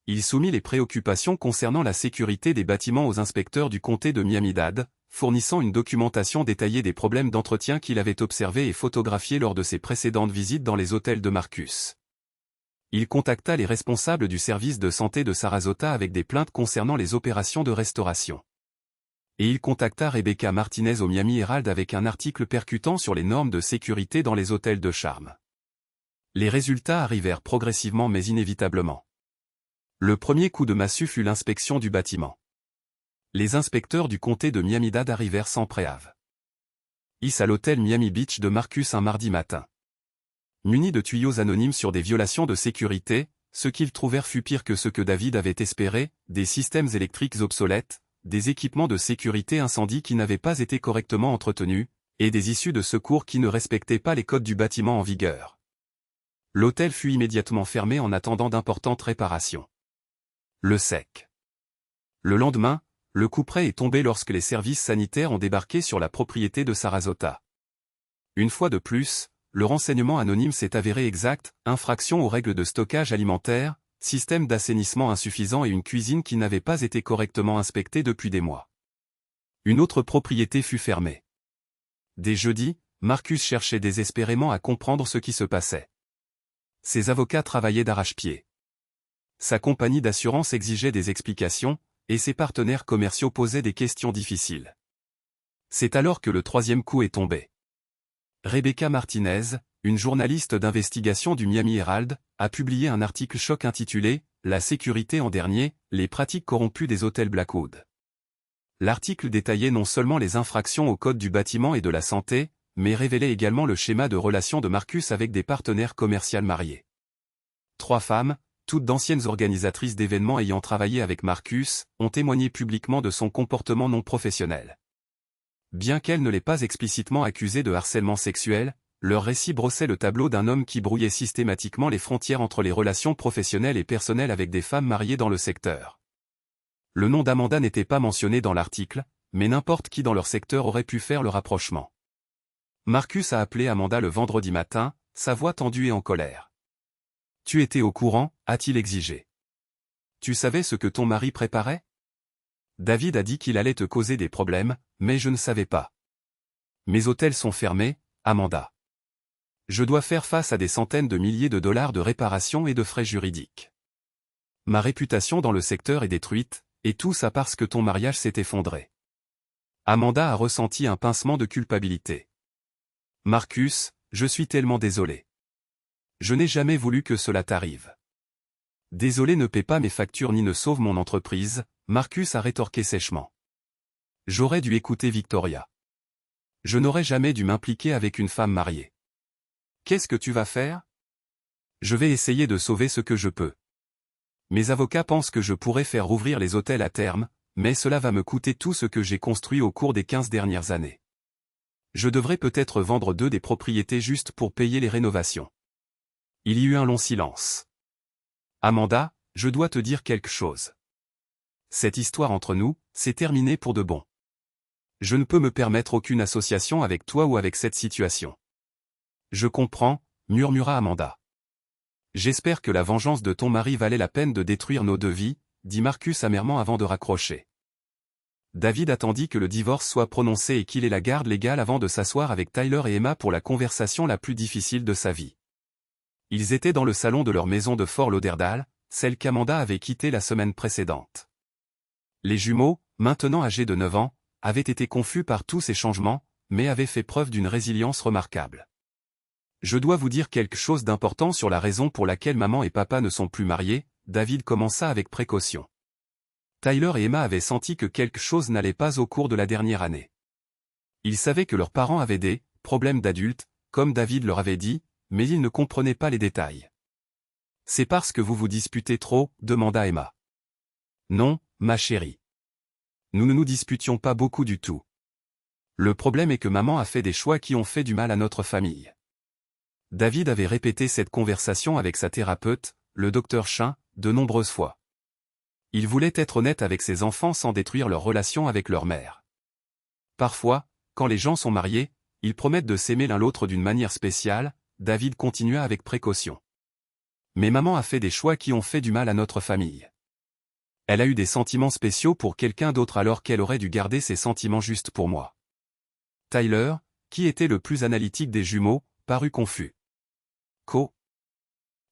Il soumit les préoccupations concernant la sécurité des bâtiments aux inspecteurs du comté de Miami-Dade, fournissant une documentation détaillée des problèmes d'entretien qu'il avait observés et photographiés lors de ses précédentes visites dans les hôtels de Marcus. Il contacta les responsables du service de santé de Sarasota avec des plaintes concernant les opérations de restauration. Et il contacta Rebecca Martinez au Miami Herald avec un article percutant sur les normes de sécurité dans les hôtels de charme. Les résultats arrivèrent progressivement mais inévitablement. Le premier coup de massue fut l'inspection du bâtiment. Les inspecteurs du comté de Miami-Dade arrivèrent sans préavis. À l'hôtel Miami Beach de Marcus un mardi matin. Munis de tuyaux anonymes sur des violations de sécurité, ce qu'ils trouvèrent fut pire que ce que David avait espéré, des systèmes électriques obsolètes, des équipements de sécurité incendie qui n'avaient pas été correctement entretenus, et des issues de secours qui ne respectaient pas les codes du bâtiment en vigueur. L'hôtel fut immédiatement fermé en attendant d'importantes réparations. Le sec. Le lendemain, le couperet est tombé lorsque les services sanitaires ont débarqué sur la propriété de Sarasota. Une fois de plus, le renseignement anonyme s'est avéré exact, infraction aux règles de stockage alimentaire, système d'assainissement insuffisant et une cuisine qui n'avait pas été correctement inspectée depuis des mois. Une autre propriété fut fermée. Dès jeudi, Marcus cherchait désespérément à comprendre ce qui se passait. Ses avocats travaillaient d'arrache-pied. Sa compagnie d'assurance exigeait des explications, et ses partenaires commerciaux posaient des questions difficiles. C'est alors que le troisième coup est tombé. Rebecca Martinez, une journaliste d'investigation du Miami Herald, a publié un article choc intitulé « La sécurité en dernier, les pratiques corrompues des hôtels Blackwood ». L'article détaillait non seulement les infractions au code du bâtiment et de la santé, mais révélait également le schéma de relations de Marcus avec des partenaires commerciaux mariés. 3 femmes, toutes d'anciennes organisatrices d'événements ayant travaillé avec Marcus, ont témoigné publiquement de son comportement non professionnel. Bien qu'elles ne l'aient pas explicitement accusé de harcèlement sexuel, leur récit brossait le tableau d'un homme qui brouillait systématiquement les frontières entre les relations professionnelles et personnelles avec des femmes mariées dans le secteur. Le nom d'Amanda n'était pas mentionné dans l'article, mais n'importe qui dans leur secteur aurait pu faire le rapprochement. Marcus a appelé Amanda le vendredi matin, sa voix tendue et en colère. « Tu étais au courant ?» a-t-il exigé. « Tu savais ce que ton mari préparait ?» David a dit qu'il allait te causer des problèmes, mais je ne savais pas. Mes hôtels sont fermés, Amanda. Je dois faire face à des centaines de milliers de dollars de réparation et de frais juridiques. Ma réputation dans le secteur est détruite, et tout ça parce que ton mariage s'est effondré. Amanda a ressenti un pincement de culpabilité. Marcus, je suis tellement désolé. Je n'ai jamais voulu que cela t'arrive. Désolé ne paie pas mes factures ni ne sauve mon entreprise, Marcus a rétorqué sèchement. J'aurais dû écouter Victoria. Je n'aurais jamais dû m'impliquer avec une femme mariée. Qu'est-ce que tu vas faire? Je vais essayer de sauver ce que je peux. Mes avocats pensent que je pourrais faire rouvrir les hôtels à terme, mais cela va me coûter tout ce que j'ai construit au cours des 15 dernières années. Je devrais peut-être vendre 2 des propriétés juste pour payer les rénovations. Il y eut un long silence. Amanda, je dois te dire quelque chose. Cette histoire entre nous, c'est terminé pour de bon. Je ne peux me permettre aucune association avec toi ou avec cette situation. Je comprends, murmura Amanda. J'espère que la vengeance de ton mari valait la peine de détruire nos 2 vies, dit Marcus amèrement avant de raccrocher. David attendit que le divorce soit prononcé et qu'il ait la garde légale avant de s'asseoir avec Tyler et Emma pour la conversation la plus difficile de sa vie. Ils étaient dans le salon de leur maison de Fort Lauderdale, celle qu'Amanda avait quittée la semaine précédente. Les jumeaux, maintenant âgés de 9 ans, avaient été confus par tous ces changements, mais avaient fait preuve d'une résilience remarquable. Je dois vous dire quelque chose d'important sur la raison pour laquelle maman et papa ne sont plus mariés, David commença avec précaution. Tyler et Emma avaient senti que quelque chose n'allait pas au cours de la dernière année. Ils savaient que leurs parents avaient des problèmes d'adultes, comme David leur avait dit, mais ils ne comprenaient pas les détails. « C'est parce que vous vous disputez trop ?» demanda Emma. « Non, ma chérie. Nous ne nous disputions pas beaucoup du tout. Le problème est que maman a fait des choix qui ont fait du mal à notre famille. » David avait répété cette conversation avec sa thérapeute, le docteur Chin, de nombreuses fois. Il voulait être honnête avec ses enfants sans détruire leur relation avec leur mère. Parfois, quand les gens sont mariés, ils promettent de s'aimer l'un l'autre d'une manière spéciale, David continua avec précaution. Mais maman a fait des choix qui ont fait du mal à notre famille. Elle a eu des sentiments spéciaux pour quelqu'un d'autre alors qu'elle aurait dû garder ses sentiments juste pour moi. Tyler, qui était le plus analytique des jumeaux, parut confus.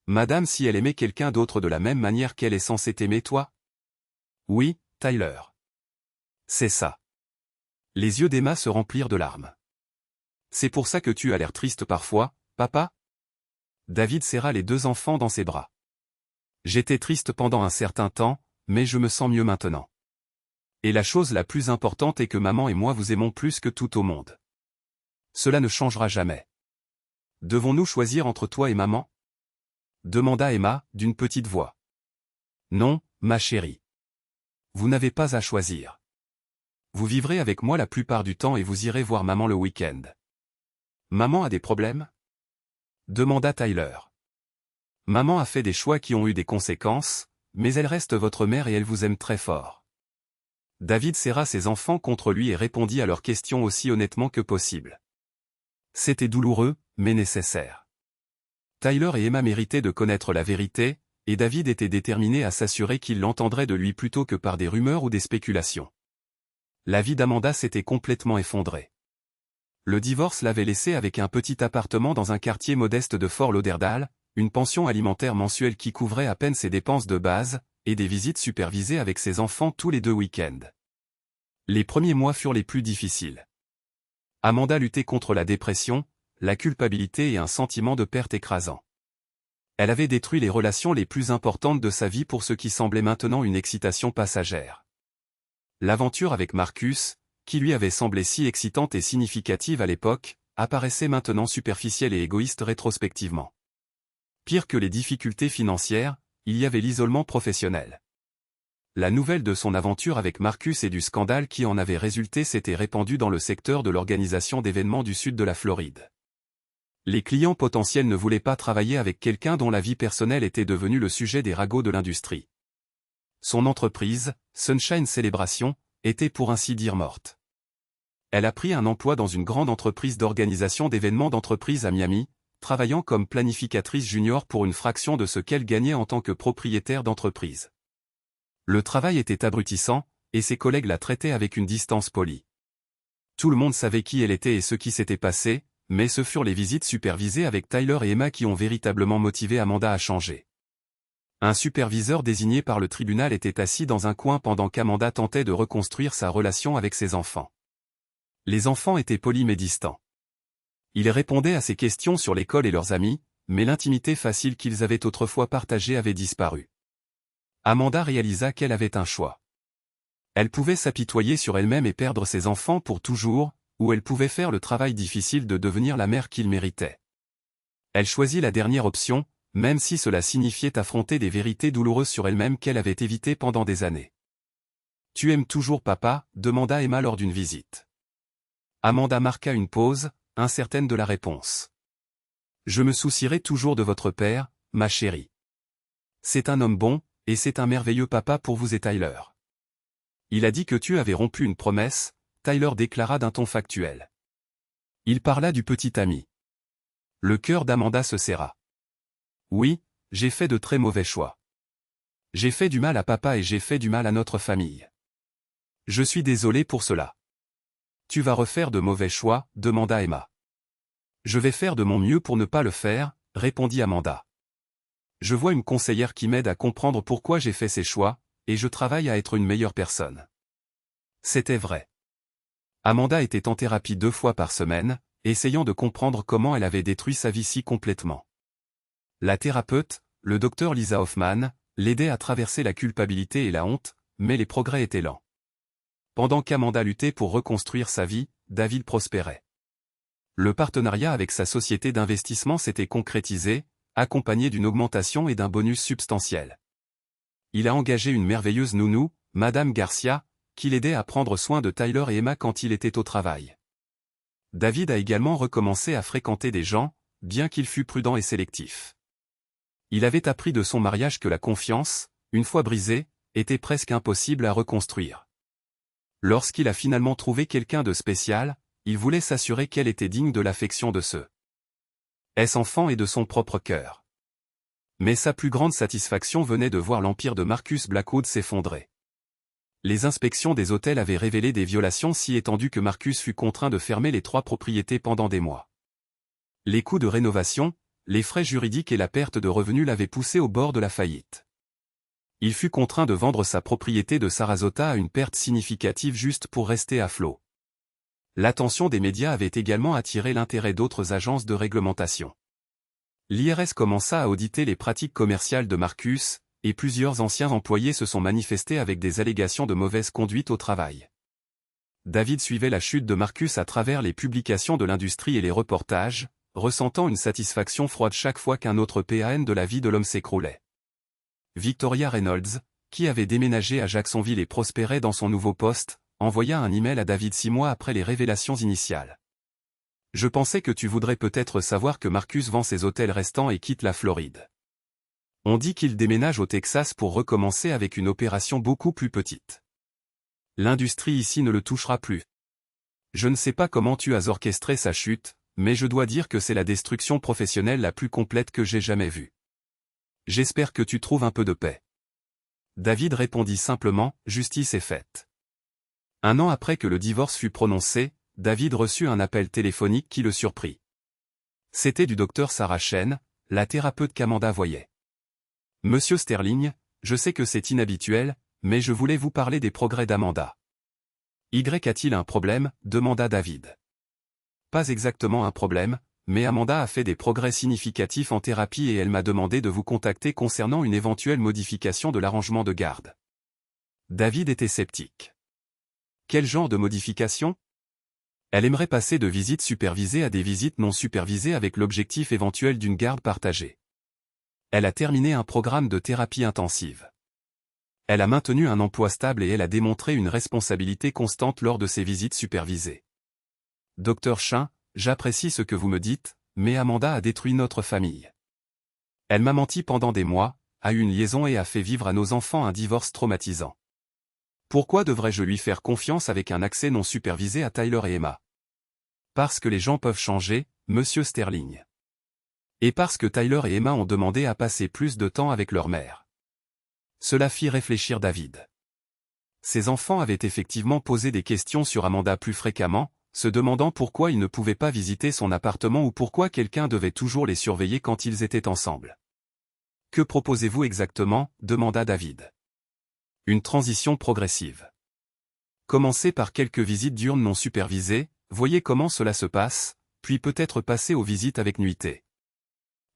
Madame, si elle aimait quelqu'un d'autre de la même manière qu'elle est censée t'aimer toi? Oui, Tyler. C'est ça. Les yeux d'Emma se remplirent de larmes. C'est pour ça que tu as l'air triste parfois, papa? David serra les 2 enfants dans ses bras. J'étais triste pendant un certain temps, mais je me sens mieux maintenant. Et la chose la plus importante est que maman et moi vous aimons plus que tout au monde. Cela ne changera jamais. Devons-nous choisir entre toi et maman? Demanda Emma, d'une petite voix. Non, ma chérie. Vous n'avez pas à choisir. Vous vivrez avec moi la plupart du temps et vous irez voir maman le week-end. Maman a des problèmes? Demanda Tyler. Maman a fait des choix qui ont eu des conséquences, mais elle reste votre mère et elle vous aime très fort. David serra ses enfants contre lui et répondit à leurs questions aussi honnêtement que possible. C'était douloureux, mais nécessaire. Tyler et Emma méritaient de connaître la vérité, et David était déterminé à s'assurer qu'il l'entendrait de lui plutôt que par des rumeurs ou des spéculations. La vie d'Amanda s'était complètement effondrée. Le divorce l'avait laissée avec un petit appartement dans un quartier modeste de Fort Lauderdale, une pension alimentaire mensuelle qui couvrait à peine ses dépenses de base, et des visites supervisées avec ses enfants tous les 2 week-ends. Les premiers mois furent les plus difficiles. Amanda luttait contre la dépression, la culpabilité et un sentiment de perte écrasant. Elle avait détruit les relations les plus importantes de sa vie pour ce qui semblait maintenant une excitation passagère. L'aventure avec Marcus, qui lui avait semblé si excitante et significative à l'époque, apparaissait maintenant superficielle et égoïste rétrospectivement. Pire que les difficultés financières, il y avait l'isolement professionnel. La nouvelle de son aventure avec Marcus et du scandale qui en avait résulté s'était répandue dans le secteur de l'organisation d'événements du sud de la Floride. Les clients potentiels ne voulaient pas travailler avec quelqu'un dont la vie personnelle était devenue le sujet des ragots de l'industrie. Son entreprise, Sunshine Celebration, était pour ainsi dire morte. Elle a pris un emploi dans une grande entreprise d'organisation d'événements d'entreprise à Miami, travaillant comme planificatrice junior pour une fraction de ce qu'elle gagnait en tant que propriétaire d'entreprise. Le travail était abrutissant, et ses collègues la traitaient avec une distance polie. Tout le monde savait qui elle était et ce qui s'était passé, mais ce furent les visites supervisées avec Tyler et Emma qui ont véritablement motivé Amanda à changer. Un superviseur désigné par le tribunal était assis dans un coin pendant qu'Amanda tentait de reconstruire sa relation avec ses enfants. Les enfants étaient polis mais distants. Ils répondaient à ses questions sur l'école et leurs amis, mais l'intimité facile qu'ils avaient autrefois partagée avait disparu. Amanda réalisa qu'elle avait un choix. Elle pouvait s'apitoyer sur elle-même et perdre ses enfants pour toujours, ou elle pouvait faire le travail difficile de devenir la mère qu'il méritait. Elle choisit la dernière option, même si cela signifiait affronter des vérités douloureuses sur elle-même qu'elle avait évitées pendant des années. Tu aimes toujours papa, demanda Emma lors d'une visite. Amanda marqua une pause, incertaine de la réponse. Je me soucierai toujours de votre père, ma chérie. C'est un homme bon, et c'est un merveilleux papa pour vous et Tyler. Il a dit que tu avais rompu une promesse, Tyler déclara d'un ton factuel. Il parla du petit ami. Le cœur d'Amanda se serra. Oui, j'ai fait de très mauvais choix. J'ai fait du mal à papa et j'ai fait du mal à notre famille. Je suis désolé pour cela. Tu vas refaire de mauvais choix, demanda Emma. Je vais faire de mon mieux pour ne pas le faire, répondit Amanda. Je vois une conseillère qui m'aide à comprendre pourquoi j'ai fait ces choix, et je travaille à être une meilleure personne. C'était vrai. Amanda était en thérapie 2 fois par semaine, essayant de comprendre comment elle avait détruit sa vie si complètement. La thérapeute, le docteur Lisa Hoffman, l'aidait à traverser la culpabilité et la honte, mais les progrès étaient lents. Pendant qu'Amanda luttait pour reconstruire sa vie, David prospérait. Le partenariat avec sa société d'investissement s'était concrétisé, accompagné d'une augmentation et d'un bonus substantiel. Il a engagé une merveilleuse nounou, Madame Garcia, qui l'aidait à prendre soin de Tyler et Emma quand il était au travail. David a également recommencé à fréquenter des gens, bien qu'il fût prudent et sélectif. Il avait appris de son mariage que la confiance, une fois brisée, était presque impossible à reconstruire. Lorsqu'il a finalement trouvé quelqu'un de spécial, il voulait s'assurer qu'elle était digne de l'affection de ceux enfants et de son propre cœur. Mais sa plus grande satisfaction venait de voir l'empire de Marcus Blackwood s'effondrer. Les inspections des hôtels avaient révélé des violations si étendues que Marcus fut contraint de fermer les 3 propriétés pendant des mois. Les coûts de rénovation, les frais juridiques et la perte de revenus l'avaient poussé au bord de la faillite. Il fut contraint de vendre sa propriété de Sarasota à une perte significative juste pour rester à flot. L'attention des médias avait également attiré l'intérêt d'autres agences de réglementation. L'IRS commença à auditer les pratiques commerciales de Marcus, et plusieurs anciens employés se sont manifestés avec des allégations de mauvaise conduite au travail. David suivait la chute de Marcus à travers les publications de l'industrie et les reportages, ressentant une satisfaction froide chaque fois qu'un autre PAN de la vie de l'homme s'écroulait. Victoria Reynolds, qui avait déménagé à Jacksonville et prospérait dans son nouveau poste, envoya un email à David 6 mois après les révélations initiales. « Je pensais que tu voudrais peut-être savoir que Marcus vend ses hôtels restants et quitte la Floride. On dit qu'il déménage au Texas pour recommencer avec une opération beaucoup plus petite. L'industrie ici ne le touchera plus. Je ne sais pas comment tu as orchestré sa chute, mais je dois dire que c'est la destruction professionnelle la plus complète que j'ai jamais vue. J'espère que tu trouves un peu de paix. » David répondit simplement, « Justice est faite. » 1 an après que le divorce fut prononcé, David reçut un appel téléphonique qui le surprit. C'était du docteur Sarah Chen, la thérapeute qu'Amanda voyait. « Monsieur Sterling, je sais que c'est inhabituel, mais je voulais vous parler des progrès d'Amanda. »« Y a-t-il un problème ?» demanda David. « Pas exactement un problème, mais Amanda a fait des progrès significatifs en thérapie et elle m'a demandé de vous contacter concernant une éventuelle modification de l'arrangement de garde. » David était sceptique. Quel genre de modification ? Elle aimerait passer de visites supervisées à des visites non supervisées avec l'objectif éventuel d'une garde partagée. Elle a terminé un programme de thérapie intensive. Elle a maintenu un emploi stable et elle a démontré une responsabilité constante lors de ses visites supervisées. Docteur Chen, j'apprécie ce que vous me dites, mais Amanda a détruit notre famille. Elle m'a menti pendant des mois, a eu une liaison et a fait vivre à nos enfants un divorce traumatisant. Pourquoi devrais-je lui faire confiance avec un accès non supervisé à Tyler et Emma ? Parce que les gens peuvent changer, Monsieur Sterling. Et parce que Tyler et Emma ont demandé à passer plus de temps avec leur mère. Cela fit réfléchir David. Ses enfants avaient effectivement posé des questions sur Amanda plus fréquemment, se demandant pourquoi ils ne pouvaient pas visiter son appartement ou pourquoi quelqu'un devait toujours les surveiller quand ils étaient ensemble. « Que proposez-vous exactement ?» demanda David. « Une transition progressive. Commencez par quelques visites diurnes non supervisées, voyez comment cela se passe, puis peut-être passer aux visites avec nuitée.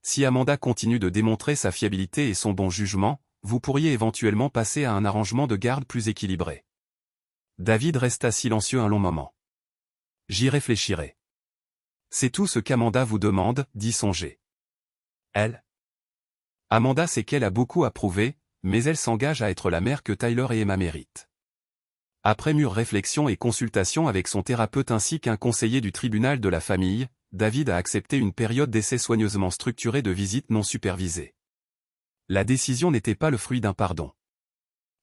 Si Amanda continue de démontrer sa fiabilité et son bon jugement, vous pourriez éventuellement passer à un arrangement de garde plus équilibré. » David resta silencieux un long moment. « J'y réfléchirai. »« C'est tout ce qu'Amanda vous demande, » dit Songé. « Elle ? » Amanda sait qu'elle a beaucoup à prouver, mais elle s'engage à être la mère que Tyler et Emma méritent. Après mûre réflexion et consultation avec son thérapeute ainsi qu'un conseiller du tribunal de la famille, David a accepté une période d'essai soigneusement structurée de visites non supervisées. La décision n'était pas le fruit d'un pardon.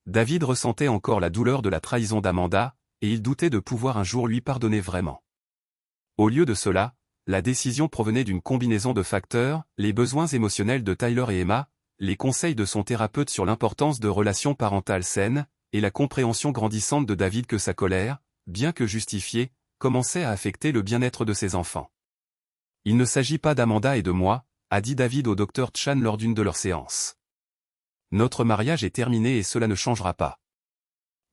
David ressentait encore la douleur de la trahison d'Amanda, et il doutait de pouvoir un jour lui pardonner vraiment. Au lieu de cela, la décision provenait d'une combinaison de facteurs, les besoins émotionnels de Tyler et Emma, les conseils de son thérapeute sur l'importance de relations parentales saines, et la compréhension grandissante de David que sa colère, bien que justifiée, commençait à affecter le bien-être de ses enfants. « Il ne s'agit pas d'Amanda et de moi », a dit David au docteur Chan lors d'une de leurs séances. « Notre mariage est terminé et cela ne changera pas.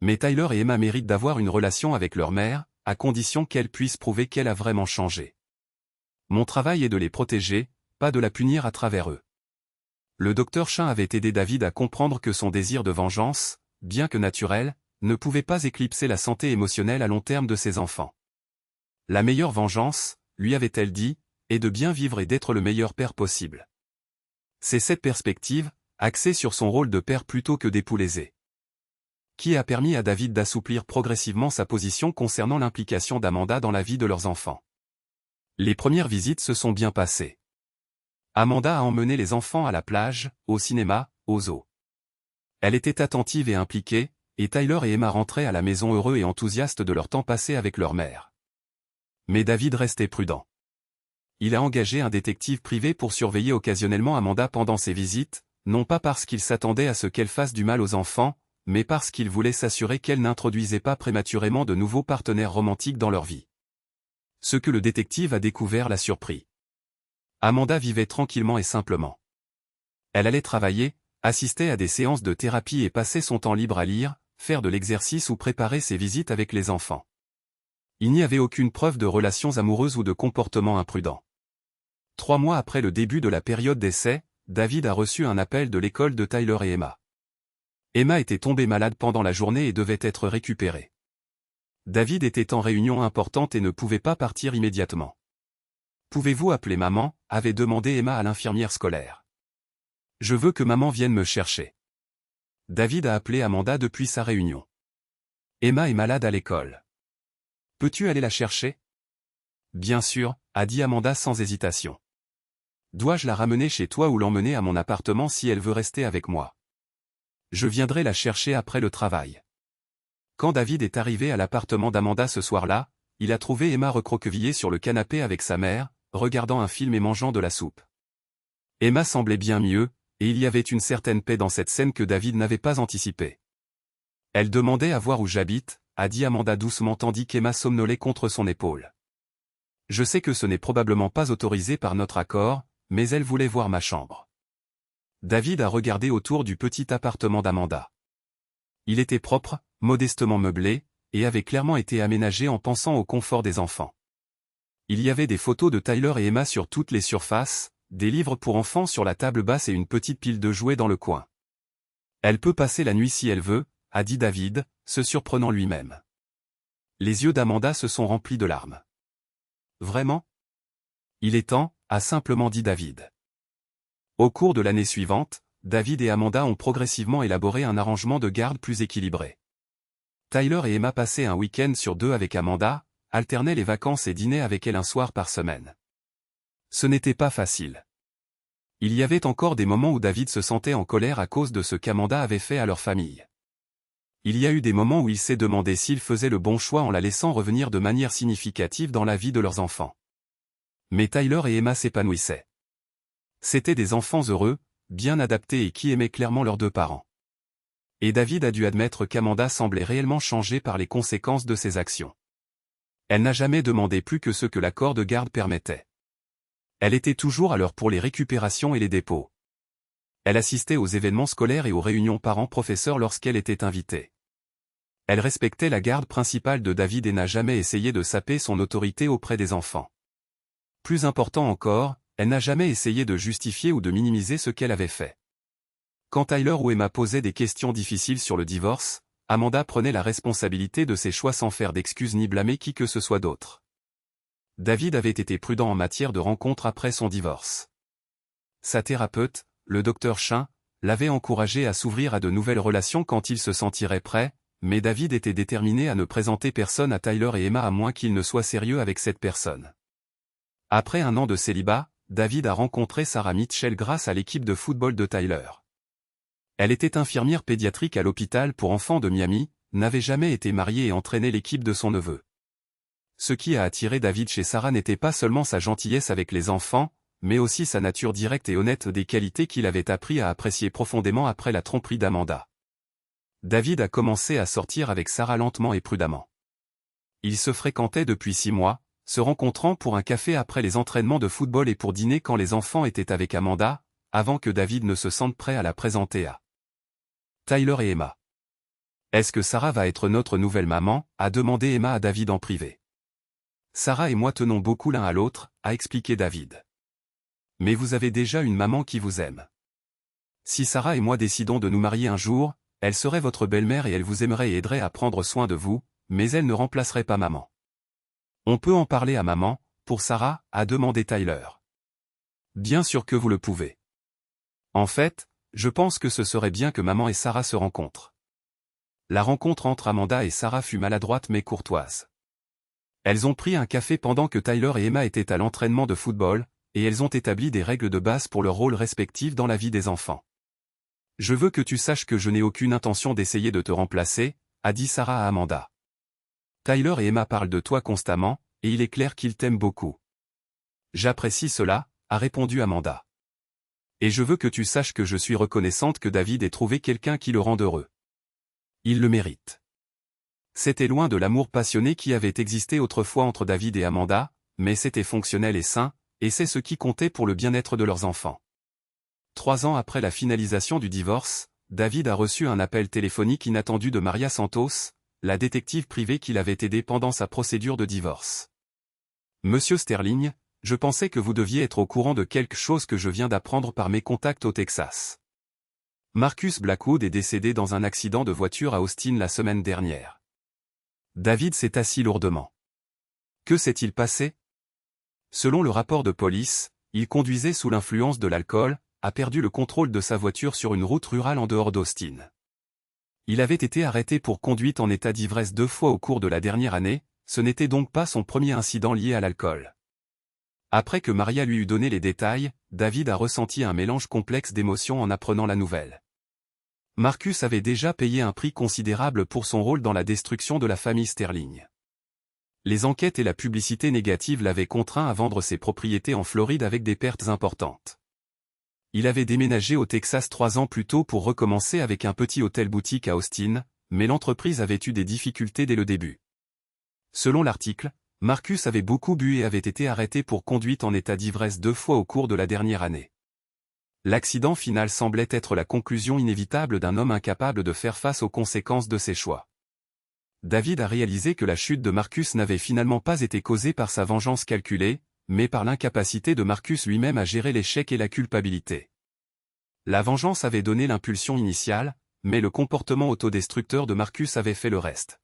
Mais Tyler et Emma méritent d'avoir une relation avec leur mère, à condition qu'elle puisse prouver qu'elle a vraiment changé. Mon travail est de les protéger, pas de la punir à travers eux. » Le docteur Chan avait aidé David à comprendre que son désir de vengeance, bien que naturel, ne pouvait pas éclipser la santé émotionnelle à long terme de ses enfants. La meilleure vengeance, lui avait-elle dit, est de bien vivre et d'être le meilleur père possible. C'est cette perspective, axée sur son rôle de père plutôt que d'époux lésé, qui a permis à David d'assouplir progressivement sa position concernant l'implication d'Amanda dans la vie de leurs enfants. Les premières visites se sont bien passées. Amanda a emmené les enfants à la plage, au cinéma, au zoo. Elle était attentive et impliquée, et Tyler et Emma rentraient à la maison heureux et enthousiastes de leur temps passé avec leur mère. Mais David restait prudent. Il a engagé un détective privé pour surveiller occasionnellement Amanda pendant ses visites, non pas parce qu'il s'attendait à ce qu'elle fasse du mal aux enfants, mais parce qu'il voulait s'assurer qu'elle n'introduisait pas prématurément de nouveaux partenaires romantiques dans leur vie. Ce que le détective a découvert l'a surpris. Amanda vivait tranquillement et simplement. Elle allait travailler, assistait à des séances de thérapie et passait son temps libre à lire, faire de l'exercice ou préparer ses visites avec les enfants. Il n'y avait aucune preuve de relations amoureuses ou de comportements imprudents. 3 mois après le début de la période d'essai, David a reçu un appel de l'école de Tyler et Emma. Emma était tombée malade pendant la journée et devait être récupérée. David était en réunion importante et ne pouvait pas partir immédiatement. « Pouvez-vous appeler maman ?» avait demandé Emma à l'infirmière scolaire. « Je veux que maman vienne me chercher. » David a appelé Amanda depuis sa réunion. « Emma est malade à l'école. Peux-tu aller la chercher ?»« Bien sûr, » a dit Amanda sans hésitation. « Dois-je la ramener chez toi ou l'emmener à mon appartement si elle veut rester avec moi ? Je viendrai la chercher après le travail. » Quand David est arrivé à l'appartement d'Amanda ce soir-là, il a trouvé Emma recroquevillée sur le canapé avec sa mère, regardant un film et mangeant de la soupe. Emma semblait bien mieux, et il y avait une certaine paix dans cette scène que David n'avait pas anticipée. « Elle demandait à voir où j'habite », a dit Amanda doucement tandis qu'Emma somnolait contre son épaule. « Je sais que ce n'est probablement pas autorisé par notre accord, mais elle voulait voir ma chambre. » David a regardé autour du petit appartement d'Amanda. Il était propre, modestement meublé, et avait clairement été aménagé en pensant au confort des enfants. Il y avait des photos de Tyler et Emma sur toutes les surfaces, des livres pour enfants sur la table basse et une petite pile de jouets dans le coin. « Elle peut passer la nuit si elle veut », a dit David, se surprenant lui-même. Les yeux d'Amanda se sont remplis de larmes. « Vraiment ? Il est temps », a simplement dit David. Au cours de l'année suivante, David et Amanda ont progressivement élaboré un arrangement de garde plus équilibré. Tyler et Emma passaient un week-end sur 2 avec Amanda, alternaient les vacances et dînaient avec elle un soir par semaine. Ce n'était pas facile. Il y avait encore des moments où David se sentait en colère à cause de ce qu'Amanda avait fait à leur famille. Il y a eu des moments où il s'est demandé s'il faisait le bon choix en la laissant revenir de manière significative dans la vie de leurs enfants. Mais Tyler et Emma s'épanouissaient. C'étaient des enfants heureux, bien adaptés et qui aimaient clairement leurs 2 parents. Et David a dû admettre qu'Amanda semblait réellement changée par les conséquences de ses actions. Elle n'a jamais demandé plus que ce que l'accord de garde permettait. Elle était toujours à l'heure pour les récupérations et les dépôts. Elle assistait aux événements scolaires et aux réunions parents-professeurs lorsqu'elle était invitée. Elle respectait la garde principale de David et n'a jamais essayé de saper son autorité auprès des enfants. Plus important encore, elle n'a jamais essayé de justifier ou de minimiser ce qu'elle avait fait. Quand Tyler ou Emma posaient des questions difficiles sur le divorce, Amanda prenait la responsabilité de ses choix sans faire d'excuses ni blâmer qui que ce soit d'autre. David avait été prudent en matière de rencontres après son divorce. Sa thérapeute, le docteur Chan, l'avait encouragé à s'ouvrir à de nouvelles relations quand il se sentirait prêt, mais David était déterminé à ne présenter personne à Tyler et Emma à moins qu'il ne soit sérieux avec cette personne. Après un an de célibat, David a rencontré Sarah Mitchell grâce à l'équipe de football de Tyler. Elle était infirmière pédiatrique à l'hôpital pour enfants de Miami, n'avait jamais été mariée et entraînait l'équipe de son neveu. Ce qui a attiré David chez Sarah n'était pas seulement sa gentillesse avec les enfants, mais aussi sa nature directe et honnête, des qualités qu'il avait appris à apprécier profondément après la tromperie d'Amanda. David a commencé à sortir avec Sarah lentement et prudemment. Ils se fréquentaient depuis 6 mois, se rencontrant pour un café après les entraînements de football et pour dîner quand les enfants étaient avec Amanda, avant que David ne se sente prêt à la présenter à Tyler et Emma. « Est-ce que Sarah va être notre nouvelle maman ?» a demandé Emma à David en privé. « Sarah et moi tenons beaucoup l'un à l'autre », a expliqué David. « Mais vous avez déjà une maman qui vous aime. Si Sarah et moi décidons de nous marier un jour, elle serait votre belle-mère et elle vous aimerait et aiderait à prendre soin de vous, mais elle ne remplacerait pas maman. » « On peut en parler à maman, pour Sarah ?» a demandé Tyler. « Bien sûr que vous le pouvez. En fait, je pense que ce serait bien que maman et Sarah se rencontrent. » La rencontre entre Amanda et Sarah fut maladroite mais courtoise. Elles ont pris un café pendant que Tyler et Emma étaient à l'entraînement de football, et elles ont établi des règles de base pour leurs rôles respectifs dans la vie des enfants. « Je veux que tu saches que je n'ai aucune intention d'essayer de te remplacer, » a dit Sarah à Amanda. « Tyler et Emma parlent de toi constamment, et il est clair qu'ils t'aiment beaucoup. »« J'apprécie cela, » a répondu Amanda. « Et je veux que tu saches que je suis reconnaissante que David ait trouvé quelqu'un qui le rende heureux. Il le mérite. » C'était loin de l'amour passionné qui avait existé autrefois entre David et Amanda, mais c'était fonctionnel et sain, et c'est ce qui comptait pour le bien-être de leurs enfants. 3 ans après la finalisation du divorce, David a reçu un appel téléphonique inattendu de Maria Santos, la détective privée qui l'avait aidé pendant sa procédure de divorce. « Monsieur Sterling, je pensais que vous deviez être au courant de quelque chose que je viens d'apprendre par mes contacts au Texas. Marcus Blackwood est décédé dans un accident de voiture à Austin la semaine dernière. » David s'est assis lourdement. Que s'est-il passé? Selon le rapport de police, il conduisait sous l'influence de l'alcool, a perdu le contrôle de sa voiture sur une route rurale en dehors d'Austin. Il avait été arrêté pour conduite en état d'ivresse 2 fois au cours de la dernière année, ce n'était donc pas son premier incident lié à l'alcool. Après que Maria lui eut donné les détails, David a ressenti un mélange complexe d'émotions en apprenant la nouvelle. Marcus avait déjà payé un prix considérable pour son rôle dans la destruction de la famille Sterling. Les enquêtes et la publicité négative l'avaient contraint à vendre ses propriétés en Floride avec des pertes importantes. Il avait déménagé au Texas 3 ans plus tôt pour recommencer avec un petit hôtel-boutique à Austin, mais l'entreprise avait eu des difficultés dès le début. Selon l'article, Marcus avait beaucoup bu et avait été arrêté pour conduite en état d'ivresse 2 fois au cours de la dernière année. L'accident final semblait être la conclusion inévitable d'un homme incapable de faire face aux conséquences de ses choix. David a réalisé que la chute de Marcus n'avait finalement pas été causée par sa vengeance calculée, mais par l'incapacité de Marcus lui-même à gérer l'échec et la culpabilité. La vengeance avait donné l'impulsion initiale, mais le comportement autodestructeur de Marcus avait fait le reste.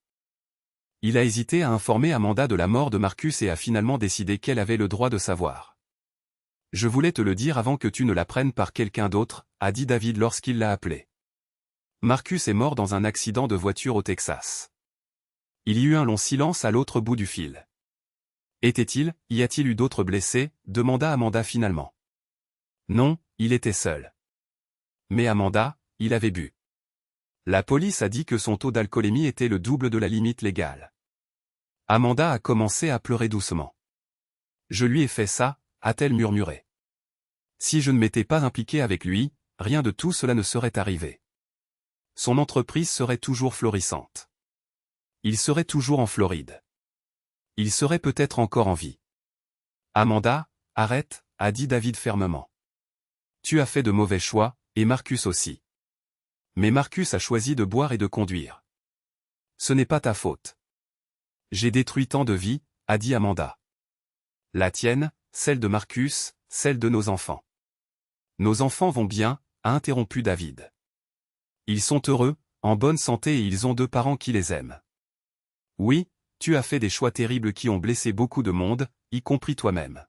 Il a hésité à informer Amanda de la mort de Marcus et a finalement décidé qu'elle avait le droit de savoir. « Je voulais te le dire avant que tu ne l'apprennes par quelqu'un d'autre », a dit David lorsqu'il l'a appelé. Marcus est mort dans un accident de voiture au Texas. Il y eut un long silence à l'autre bout du fil. Y a-t-il eu d'autres blessés? Demanda Amanda finalement. Non, il était seul. Mais Amanda, il avait bu. La police a dit que son taux d'alcoolémie était le double de la limite légale. Amanda a commencé à pleurer doucement. Je lui ai fait ça, a-t-elle murmuré. Si je ne m'étais pas impliqué avec lui, rien de tout cela ne serait arrivé. Son entreprise serait toujours florissante. Il serait toujours en Floride. Il serait peut-être encore en vie. Amanda, arrête, a dit David fermement. Tu as fait de mauvais choix, et Marcus aussi. Mais Marcus a choisi de boire et de conduire. Ce n'est pas ta faute. J'ai détruit tant de vies, a dit Amanda. La tienne, celle de Marcus, celle de nos enfants. Nos enfants vont bien, a interrompu David. Ils sont heureux, en bonne santé et ils ont 2 parents qui les aiment. Oui, tu as fait des choix terribles qui ont blessé beaucoup de monde, y compris toi-même.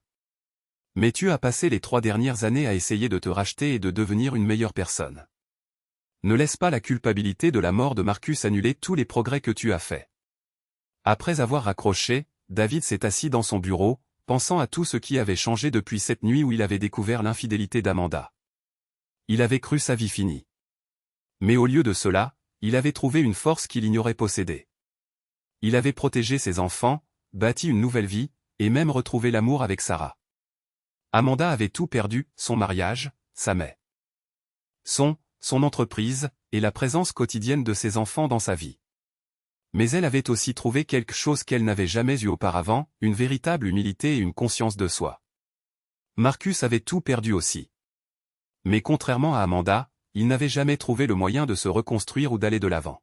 Mais tu as passé les 3 dernières années à essayer de te racheter et de devenir une meilleure personne. Ne laisse pas la culpabilité de la mort de Marcus annuler tous les progrès que tu as faits. Après avoir raccroché, David s'est assis dans son bureau, pensant à tout ce qui avait changé depuis cette nuit où il avait découvert l'infidélité d'Amanda. Il avait cru sa vie finie. Mais au lieu de cela, il avait trouvé une force qu'il ignorait posséder. Il avait protégé ses enfants, bâti une nouvelle vie, et même retrouvé l'amour avec Sarah. Amanda avait tout perdu, son mariage, sa mère. Son entreprise, et la présence quotidienne de ses enfants dans sa vie. Mais elle avait aussi trouvé quelque chose qu'elle n'avait jamais eu auparavant, une véritable humilité et une conscience de soi. Marcus avait tout perdu aussi. Mais contrairement à Amanda, il n'avait jamais trouvé le moyen de se reconstruire ou d'aller de l'avant.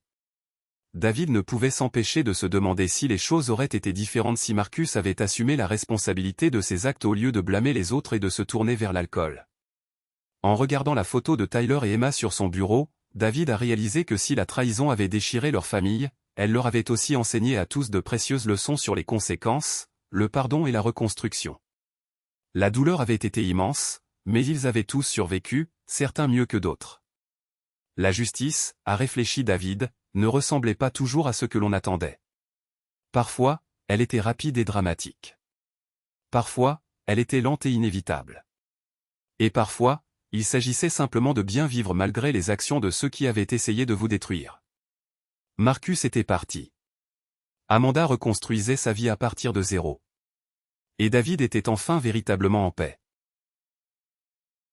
David ne pouvait s'empêcher de se demander si les choses auraient été différentes si Marcus avait assumé la responsabilité de ses actes au lieu de blâmer les autres et de se tourner vers l'alcool. En regardant la photo de Tyler et Emma sur son bureau, David a réalisé que si la trahison avait déchiré leur famille, elle leur avait aussi enseigné à tous de précieuses leçons sur les conséquences, le pardon et la reconstruction. La douleur avait été immense, mais ils avaient tous survécu, certains mieux que d'autres. La justice, a réfléchi David, ne ressemblait pas toujours à ce que l'on attendait. Parfois, elle était rapide et dramatique. Parfois, elle était lente et inévitable. Et parfois, il s'agissait simplement de bien vivre malgré les actions de ceux qui avaient essayé de vous détruire. Marcus était parti. Amanda reconstruisait sa vie à partir de zéro. Et David était enfin véritablement en paix.